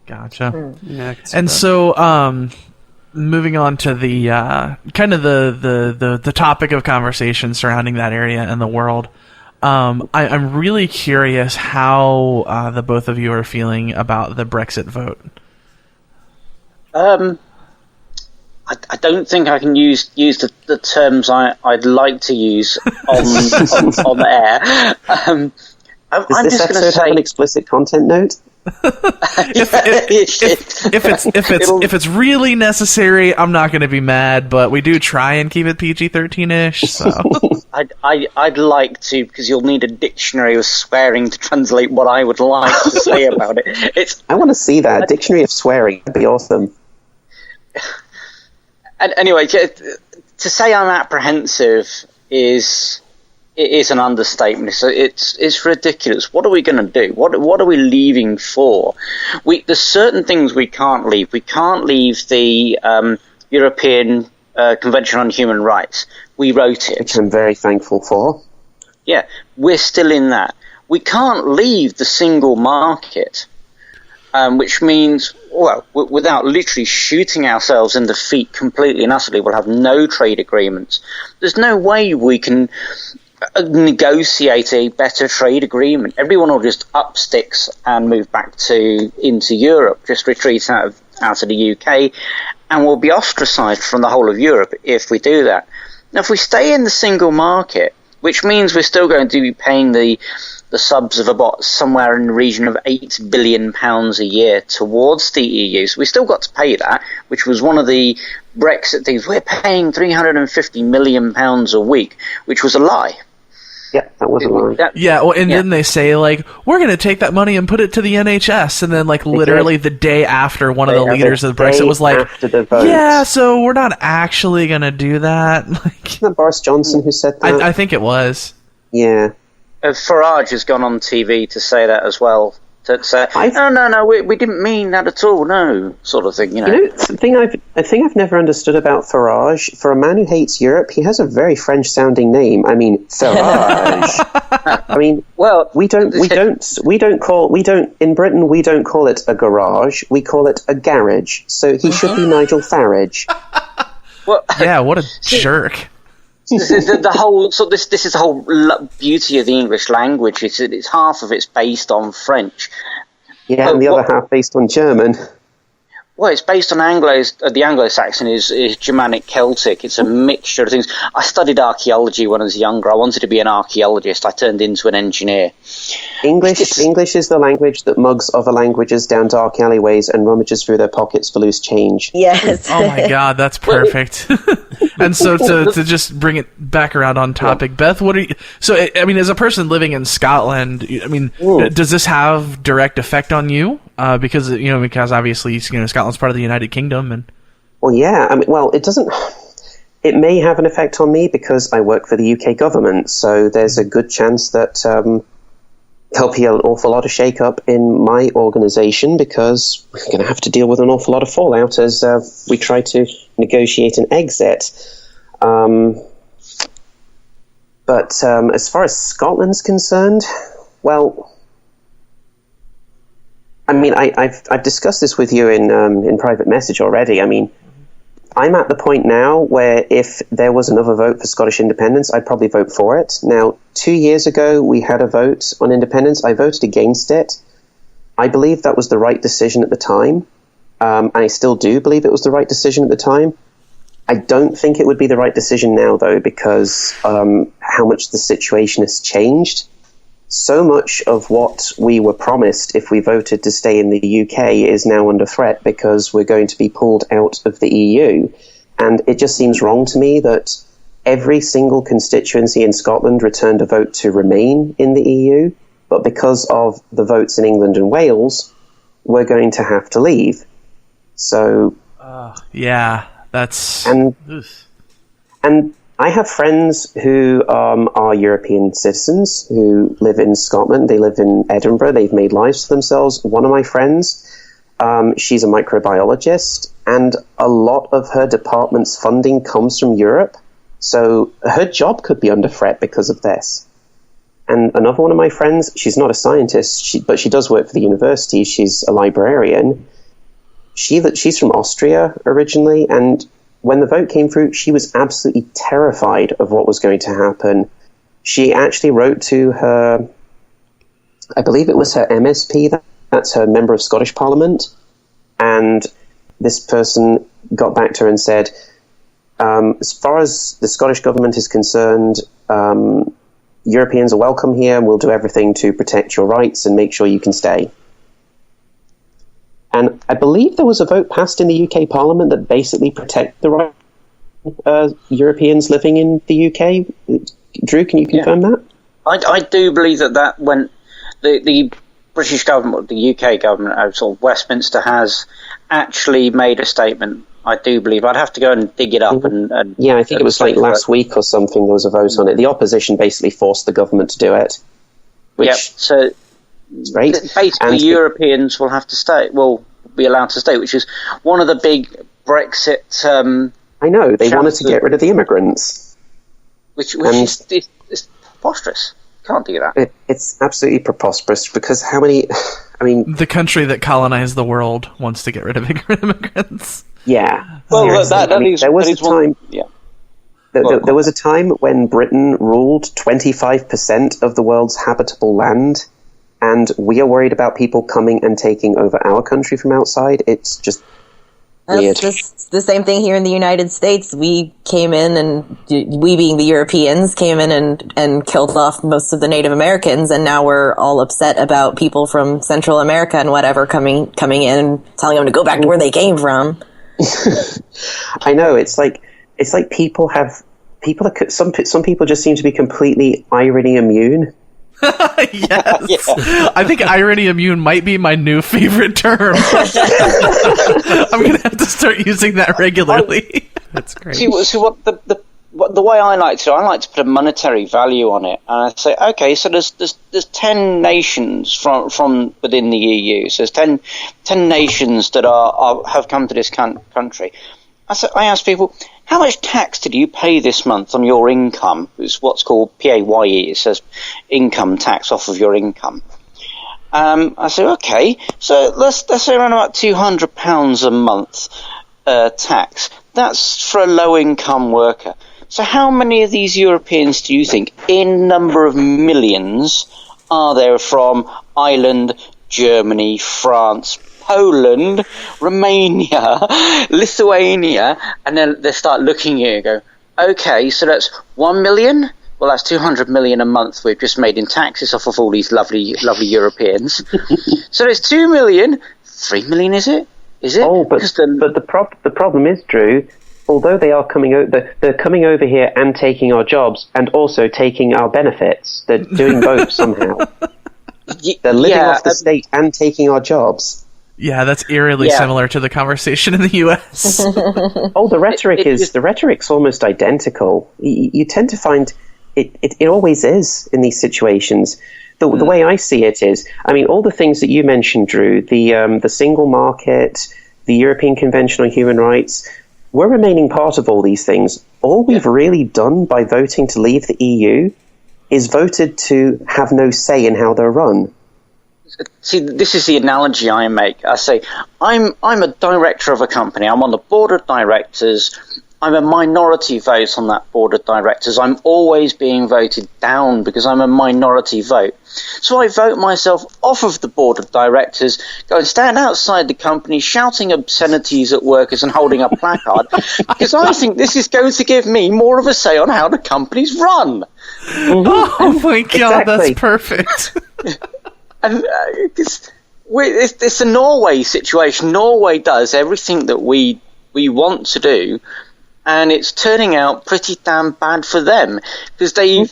Gotcha. Yeah, and so, moving on to the kind of the topic of conversation surrounding that area and the world, I'm really curious how the both of you are feeling about the Brexit vote. I don't think I can use the terms I'd like to use on air. Does this episode have an explicit content note? If it's really necessary, I'm not going to be mad, but we do try and keep it PG-13-ish. So I'd like to, because you'll need a dictionary of swearing to translate what I would like to say about it. I want to see that dictionary of swearing. That'd be awesome. And anyway, to say I'm apprehensive is an understatement. It's ridiculous. What are we going to do? What are we leaving for? There's certain things we can't leave. We can't leave the European Convention on Human Rights. We wrote it, which I'm very thankful for. Yeah, we're still in that. We can't leave the single market. Which means, well, without literally shooting ourselves in the feet completely and utterly, we'll have no trade agreements. There's no way we can negotiate a better trade agreement. Everyone will just up sticks and move back into Europe, just retreat out of the UK, and we'll be ostracised from the whole of Europe if we do that. Now, if we stay in the single market, which means we're still going to be paying the subs of about somewhere in the region of £8 billion a year towards the EU. So we still got to pay that, which was one of the Brexit things. We're paying £350 million a week, which was a lie. Yeah, that was a lie. Yeah, well, and then they say, like, we're going to take that money and put it to the NHS. And then, like, literally the day after, one of the leaders of Brexit was like, yeah, so we're not actually going to do that. Like, isn't that Boris Johnson who said that? I think it was. Yeah. Farage has gone on TV to say that as well. To say, no, we didn't mean that at all, no, sort of thing, a thing I've never understood about Farage, for a man who hates Europe, he has a very French-sounding name. I mean, Farage. I mean, well, in Britain, we don't call it a garage, we call it a garage. So he should be Nigel Farage. Well, yeah, what a jerk. This is the whole beauty of the English language. It's half of it's based on French. Yeah, and the other half based on German. Well, it's based on the Anglo-Saxon is Germanic Celtic. It's a mixture of things. I studied archaeology when I was younger. I wanted to be an archaeologist. I turned into an engineer. English is the language that mugs other languages down dark alleyways and rummages through their pockets for loose change. Yes. Oh my God, that's perfect. And so to just bring it back around on topic, Beth, what are you? So I mean, as a person living in Scotland, I mean, does this have direct effect on you? Because obviously Scotland's part of the United Kingdom, and it doesn't. It may have an effect on me because I work for the UK government, so there's a good chance that there'll be an awful lot of shake-up in my organisation because we're going to have to deal with an awful lot of fallout as we try to negotiate an exit. But as far as Scotland's concerned, well, I mean, I've discussed this with you in private message already. I mean, I'm at the point now where if there was another vote for Scottish independence, I'd probably vote for it. Now, 2 years ago, we had a vote on independence. I voted against it. I believe that was the right decision at the time. And I still do believe it was the right decision at the time. I don't think it would be the right decision now, though, because how much the situation has changed. So much of what we were promised if we voted to stay in the UK is now under threat because we're going to be pulled out of the EU. And it just seems wrong to me that every single constituency in Scotland returned a vote to remain in the EU, but because of the votes in England and Wales, we're going to have to leave. So... that's... And I have friends who are European citizens who live in Scotland. They live in Edinburgh. They've made lives for themselves. One of my friends, she's a microbiologist, and a lot of her department's funding comes from Europe. So her job could be under threat because of this. And another one of my friends, she's not a scientist, but she does work for the university. She's a librarian. She's from Austria originally, and when the vote came through, she was absolutely terrified of what was going to happen. She actually wrote to her, I believe it was her MSP, that's her Member of Scottish Parliament, and this person got back to her and said, as far as the Scottish government is concerned, Europeans are welcome here, and we'll do everything to protect your rights and make sure you can stay. And I believe there was a vote passed in the UK Parliament that basically protect the right Europeans living in the UK. Drew, can you confirm that? I do believe that when the British government, the UK government, sort of Westminster has actually made a statement. I do believe. I'd have to go and dig it up. And I think it was like last week or something there was a vote on it. The opposition basically forced the government to do it. So great. Basically, Europeans will have to stay. Will be allowed to stay, which is one of the big Brexit. I know they wanted to get rid of the immigrants, which is preposterous. Can't do that. It's absolutely preposterous because how many? I mean, the country that colonized the world wants to get rid of immigrants. Yeah. Well, there was a time. There was a time when Britain ruled 25% of the world's habitable land. And we are worried about people coming and taking over our country from outside. It's just Weird. Just the same thing here in the United States. We came in, and we being the Europeans came in and killed off most of the Native Americans, and now we're all upset about people from Central America and whatever coming in and telling them to go back to where they came from. I know, it's like some people just seem to be completely irony immune. Yes. Yeah. I think irony immune might be my new favorite term. I'm going to have to start using that regularly. That's great. See what the way I like to put a monetary value on it, and I say, okay, so there's 10 nations from within the EU. So there's 10 nations that have come to this country. I ask people, how much tax did you pay this month on your income? It's what's called PAYE. It says income tax off of your income. I say, okay, so let's say around about £200 a month tax. That's for a low-income worker. So how many of these Europeans do you think, in number of millions, are there from Ireland, Germany, France, Poland, Romania, Lithuania, and then they start looking here and go, okay, so that's 1 million? Well, that's 200 million a month we've just made in taxes off of all these lovely Europeans. So there's 2 million, 3 million, is it? Oh, but the problem is, Drew, although they are they're coming over here and taking our jobs and also taking our benefits. They're doing both somehow. They're living off the state and taking our jobs. Yeah, that's eerily similar to the conversation in the U.S. Oh, the rhetoric's almost identical. You tend to find it always is in these situations. The way I see it is, I mean, all the things that you mentioned, Drew, the single market, the European Convention on Human Rights, we're remaining part of all these things. All we've really done by voting to leave the EU is voted to have no say in how they're run. See, this is the analogy I make. I say, I'm a director of a company. I'm on the board of directors. I'm a minority vote on that board of directors. I'm always being voted down because I'm a minority vote. So I vote myself off of the board of directors, go and stand outside the company shouting obscenities at workers and holding a placard because I think this is going to give me more of a say on how the company's run. Mm-hmm. Oh my God, exactly. That's perfect. And it's a Norway situation. Norway does everything that we want to do, and it's turning out pretty damn bad for them because they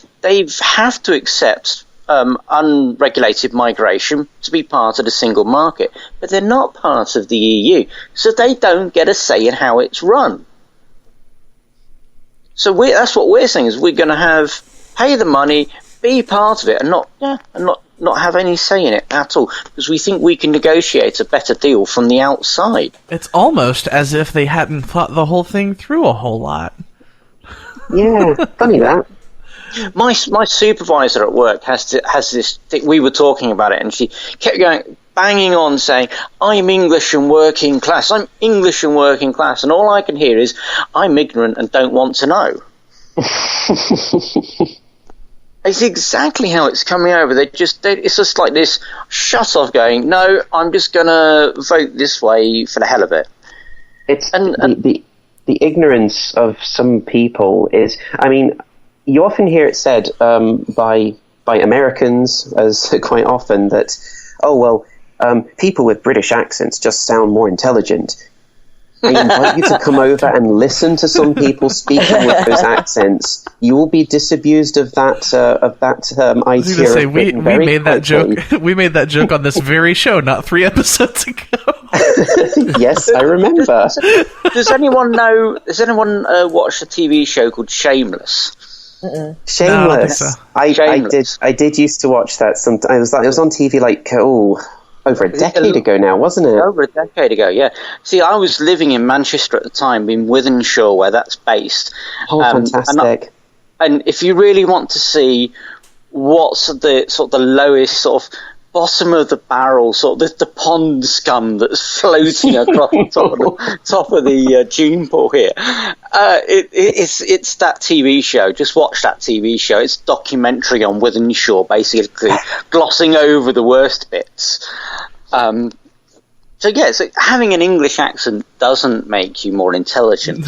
have to accept unregulated migration to be part of the single market, but they're not part of the EU, so they don't get a say in how it's run. So that's what we're saying, is we're going to pay the money, be part of it, and not have any say in it at all, because we think we can negotiate a better deal from the outside. It's almost as if they hadn't thought the whole thing through a whole lot. Yeah, funny that. My supervisor at work has this thing. We were talking about it, and she kept banging on saying, I'm English and working class, I'm English and working class, and all I can hear is, I'm ignorant and don't want to know. It's exactly how it's coming over. It's just like this shut off going, no, I'm just going to vote this way for the hell of it. It's the ignorance of some people is, I mean, you often hear it said by Americans as quite often that, people with British accents just sound more intelligent. I invite you to come over and listen to some people speaking with those accents. You will be disabused of that idea. I was going to say, we made that joke. We made that joke on this very show not 3 episodes ago. Yes, I remember. Does anyone watch a TV show called Shameless? Mm-mm. Shameless. No, I don't think so. I did used to watch that. It was on TV over a decade ago now, wasn't it? Over a decade ago, yeah. See, I was living in Manchester at the time, in Wythenshawe, where that's based. Oh, fantastic! And if you really want to see what's the lowest sort of bottom of the barrel, sort of the pond scum that's floating across the top of the gene pool here, it's that TV show. Just watch that TV show. It's a documentary on Wythenshawe, basically glossing over the worst bits. So having an English accent doesn't make you more intelligent,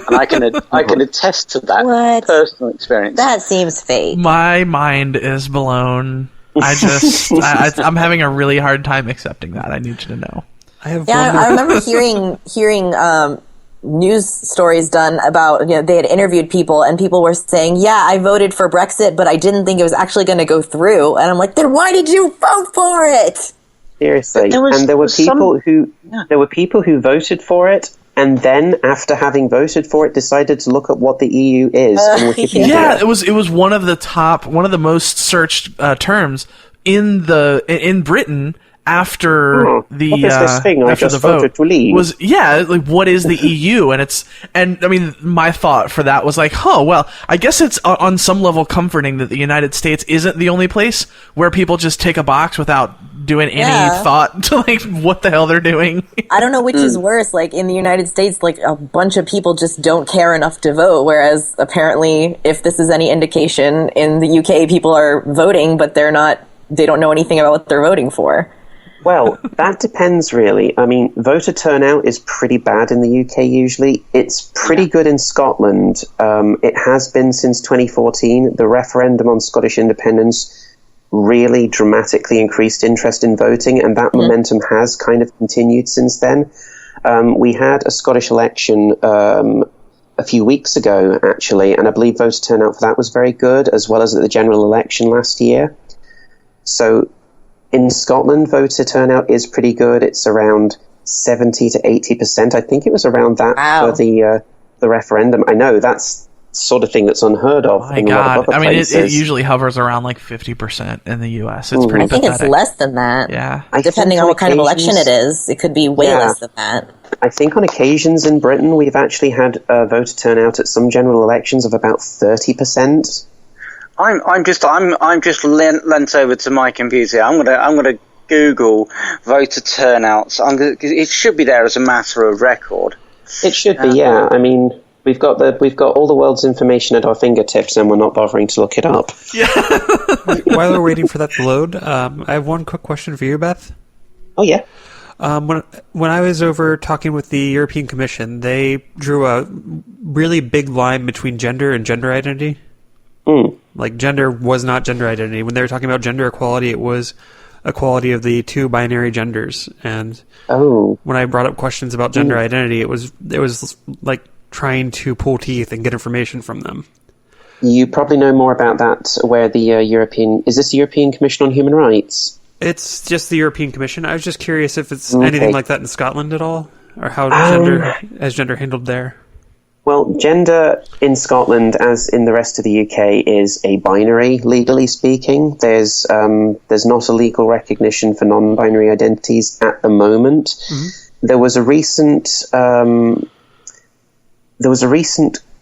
and I can attest to that personal experience. That seems fake. My mind is blown. I'm having a really hard time accepting that. I need you to know. I remember hearing news stories done about, they had interviewed people and people were saying, yeah, I voted for Brexit, but I didn't think it was actually going to go through. And I'm like, then why did you vote for it? Seriously. There were people who voted for it, and then after having voted for it, decided to look at what the EU is on Wikipedia. Yeah, it was one of the most searched terms in Britain after the vote to leave? Was what is the EU? And I mean, my thought for that was like, well, I guess it's on some level comforting that the United States isn't the only place where people just tick a box without doing any thought to like what the hell they're doing. I don't know which is worse. Like in the United States, like a bunch of people just don't care enough to vote, whereas apparently, if this is any indication, in the UK people are voting, but they don't know anything about what they're voting for. Well, that depends, really. I mean, voter turnout is pretty bad in the UK usually. It's pretty good in Scotland. It has been since 2014. The referendum on Scottish independence really dramatically increased interest in voting, and that momentum has kind of continued since then. We had a Scottish election a few weeks ago, actually, and I believe voter turnout for that was very good, as well as at the general election last year. So in Scotland, voter turnout is pretty good. It's around 70 to 80%. I think it was around that for the referendum. I know, that's sort of thing that's unheard of in a lot of other places. It usually hovers around like 50% in the US. It's pretty pathetic. I think it's less than that. Yeah. Depending on what kind of election it is, it could be way less than that. I think on occasions in Britain, we've actually had voter turnout at some general elections of about 30%. I'm just leant over to my computer. I'm gonna Google voter turnouts. It should be there as a matter of record. It should be, yeah. I mean, we've got all the world's information at our fingertips, and we're not bothering to look it up. Yeah. While we're waiting for that to load, I have one quick question for you, Beth. Oh yeah. When I was over talking with the European Commission, they drew a really big line between gender and gender identity. Like, gender was not gender identity. When they were talking about gender equality, it was equality of the two binary genders. And when I brought up questions about gender identity, it was like trying to pull teeth and get information from them. You probably know more about that where the is this the European Commission on Human Rights? It's just the European Commission. I was just curious if it's anything like that in Scotland at all, or how gender handled there. Well, gender in Scotland, as in the rest of the UK, is a binary, legally speaking. There's not a legal recognition for non-binary identities at the moment. Mm-hmm. There was a recent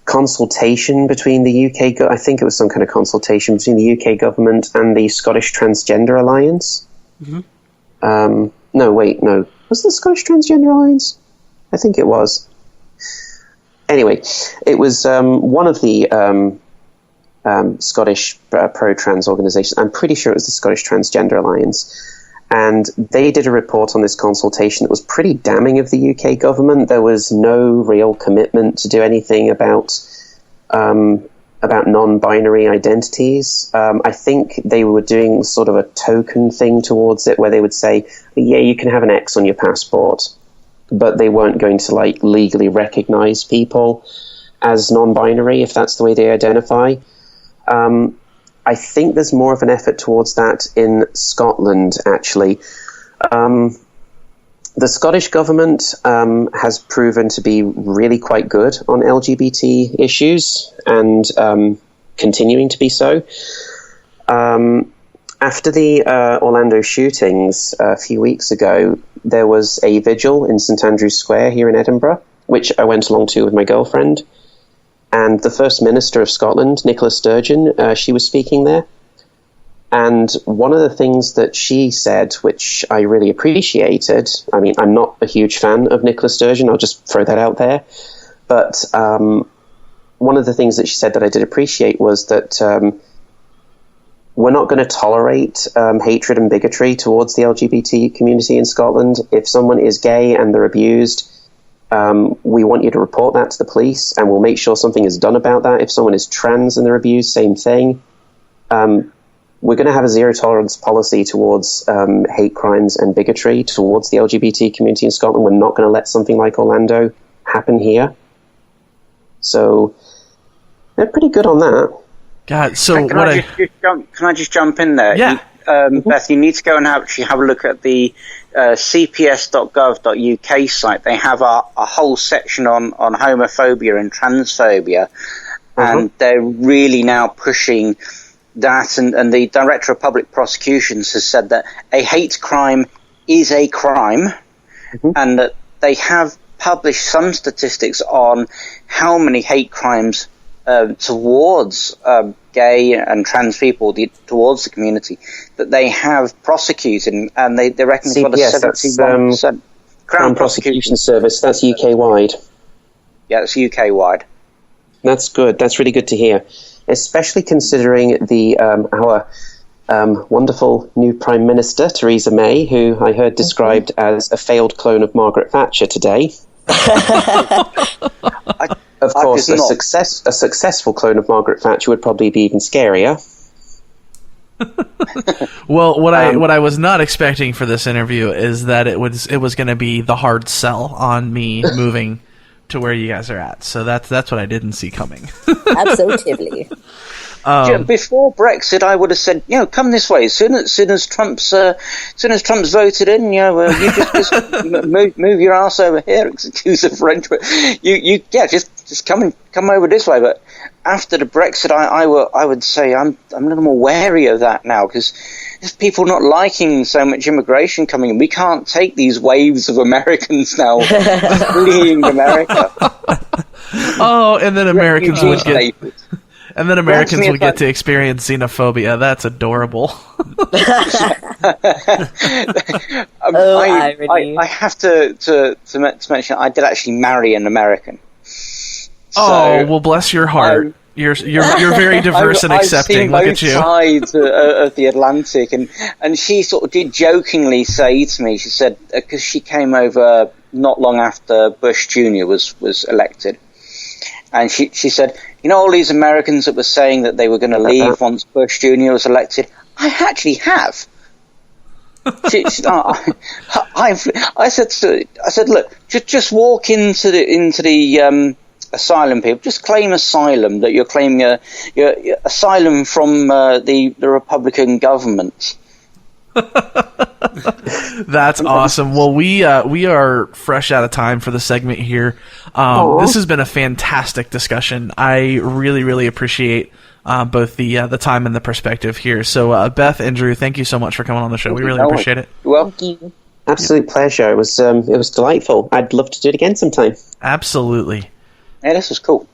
consultation between the UK, I think it was some kind of consultation between the UK government and the Scottish Transgender Alliance. Mm-hmm. No. Was it the Scottish Transgender Alliance? I think it was. Anyway, it was one of the Scottish pro-trans organisations. I'm pretty sure it was the Scottish Transgender Alliance. And they did a report on this consultation that was pretty damning of the UK government. There was no real commitment to do anything about non-binary identities. I think they were doing sort of a token thing towards it where they would say, yeah, you can have an X on your passport, but they weren't going to like legally recognize people as non-binary if that's the way they identify. I think there's more of an effort towards that in Scotland, actually. The Scottish government has proven to be really quite good on LGBT issues and continuing to be so. After the Orlando shootings a few weeks ago, there was a vigil in St Andrew's Square here in Edinburgh, which I went along to with my girlfriend. And the First Minister of Scotland, Nicola Sturgeon, she was speaking there. And one of the things that she said, which I really appreciated, I mean, I'm not a huge fan of Nicola Sturgeon, I'll just throw that out there. But one of the things that she said that I did appreciate was that we're not going to tolerate hatred and bigotry towards the LGBT community in Scotland. If someone is gay and they're abused, we want you to report that to the police, and we'll make sure something is done about that. If someone is trans and they're abused, same thing. We're going to have a zero tolerance policy towards hate crimes and bigotry towards the LGBT community in Scotland. We're not going to let something like Orlando happen here. So they're pretty good on that. God, so can I just jump in there? Yeah. Beth, you need to go and actually have a look at the cps.gov.uk site. They have a whole section on homophobia and transphobia, and they're really now pushing that. And the Director of Public Prosecutions has said that a hate crime is a crime, and that they have published some statistics on how many hate crimes towards gay and trans people, towards the community, that they have prosecuted, and they reckon it's got a 71% Crown Prosecution Service. That's UK-wide. Yeah, it's UK-wide. That's good. That's really good to hear, especially considering the our wonderful new Prime Minister, Theresa May, who I heard described as a failed clone of Margaret Thatcher today. Of course, a successful clone of Margaret Thatcher would probably be even scarier. Well, what I was not expecting for this interview is that it was going to be the hard sell on me moving to where you guys are at. So that's what I didn't see coming. Absolutely. Before Brexit, I would have said, come this way. As soon as Trump's voted in, you just move your ass over here. Excuse the French, but just come over this way. But after the Brexit, I would say I'm a little more wary of that now, because there's people not liking so much immigration coming in. We can't take these waves of Americans now fleeing America. Oh, and then Americans would get. And then Americans would get to experience xenophobia. That's adorable. I have to mention, I did actually marry an American. So well, bless your heart. You're very diverse and accepting. Look at you. I've seen both sides of the Atlantic, and she sort of did jokingly say to me, she said, because she came over not long after Bush Jr. was elected, and she said, all these Americans that were saying that they were going to leave once Bush Jr. was elected, I actually have. I said, look, just walk into the asylum people. Just claim asylum, that you're claiming your asylum from the Republican government. That's awesome. Well, we are fresh out of time for the segment here. This has been a fantastic discussion. I really, really appreciate both the time and the perspective here. So, Beth and Drew, thank you so much for coming on the show. We really appreciate it. Well, Thank you. Absolute pleasure. It was delightful. I'd love to do it again sometime. Absolutely. Yeah, this was cool.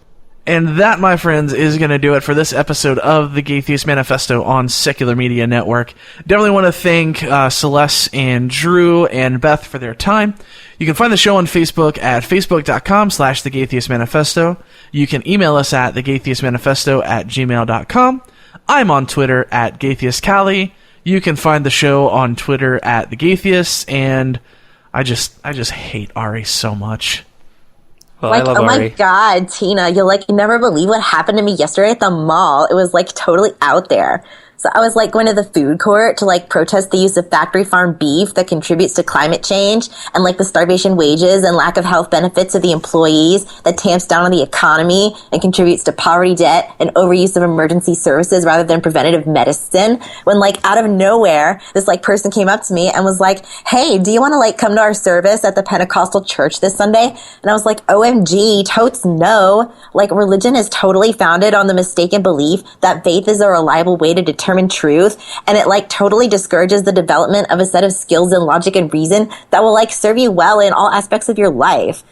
And that, my friends, is going to do it for this episode of the Gaytheist Manifesto on Secular Media Network. Definitely want to thank Celeste and Drew and Beth for their time. You can find the show on Facebook at facebook.com/The Gaytheist Manifesto. You can email us at thegaytheistmanifesto@gmail.com. I'm on Twitter at GaytheistCali. You can find the show on Twitter at The Gaytheists, and I just hate Ari so much. Well, I love oh Ari. my God, Tina, you never believe what happened to me yesterday at the mall. It was totally out there. So I was going to the food court to protest the use of factory farm beef that contributes to climate change, and the starvation wages and lack of health benefits of the employees that tamps down on the economy and contributes to poverty, debt, and overuse of emergency services rather than preventative medicine. When out of nowhere, this person came up to me and was like, "Hey, do you want to come to our service at the Pentecostal church this Sunday?" And I was like, "OMG, totes no. Religion is totally founded on the mistaken belief that faith is a reliable way to determine truth, and it totally discourages the development of a set of skills and logic and reason that will serve you well in all aspects of your life.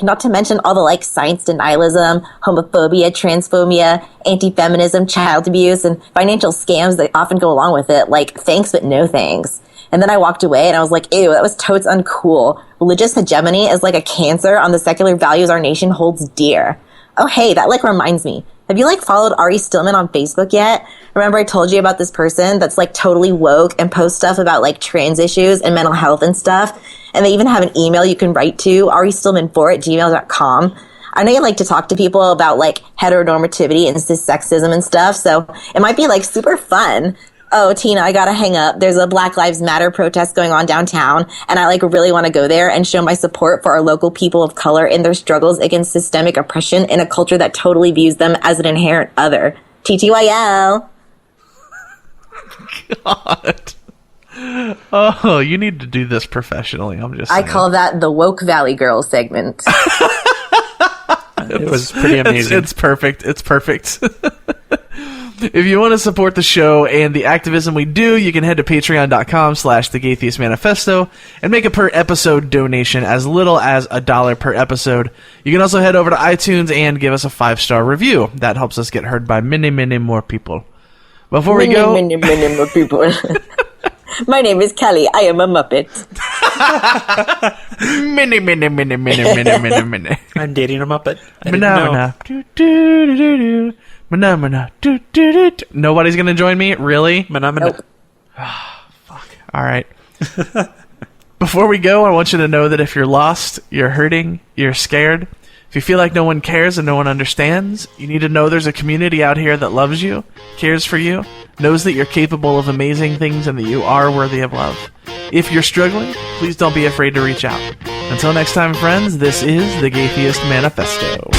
Not to mention all the science denialism, homophobia, transphobia, anti-feminism, child abuse, and financial scams that often go along with it. Thanks but no thanks." And then I walked away and I was like, ew, that was totes uncool. Religious hegemony is like a cancer on the secular values our nation holds dear. Oh, hey, that reminds me. Have you followed Ari Stillman on Facebook yet? remember I told you about this person that's like totally woke and posts stuff about like trans issues and mental health and stuff. And they even have an email you can write to, aristillman4@gmail.com. I know you like to talk to people about like heteronormativity and cissexism and stuff, so it might be like super fun. Oh, Tina, I gotta hang up. There's a Black Lives Matter protest going on downtown, and I like really want to go there and show my support for our local people of color in their struggles against systemic oppression in a culture that totally views them as an inherent other. TTYL. God. Oh, you need to do this professionally. I'm just saying. I call that the Woke Valley Girls segment. It was pretty amazing. It's perfect. It's perfect. If you want to support the show and the activism we do, you can head to patreon.com/thegaytheistmanifesto and make a per episode donation as little as $1 per episode. You can also head over to iTunes and give us a 5-star review. That helps us get heard by many, many more people. Before we go... Many more people. My name is Kelly. I am a Muppet. Many. I'm dating a Muppet. Nobody's gonna join me? Really? Nope. Fuck. Alright. Before we go, I want you to know that if you're lost, you're hurting, you're scared, if you feel like no one cares and no one understands, you need to know there's a community out here that loves you, cares for you, knows that you're capable of amazing things and that you are worthy of love. If you're struggling, please don't be afraid to reach out. Until next time, friends, this is the Gaytheist Manifesto.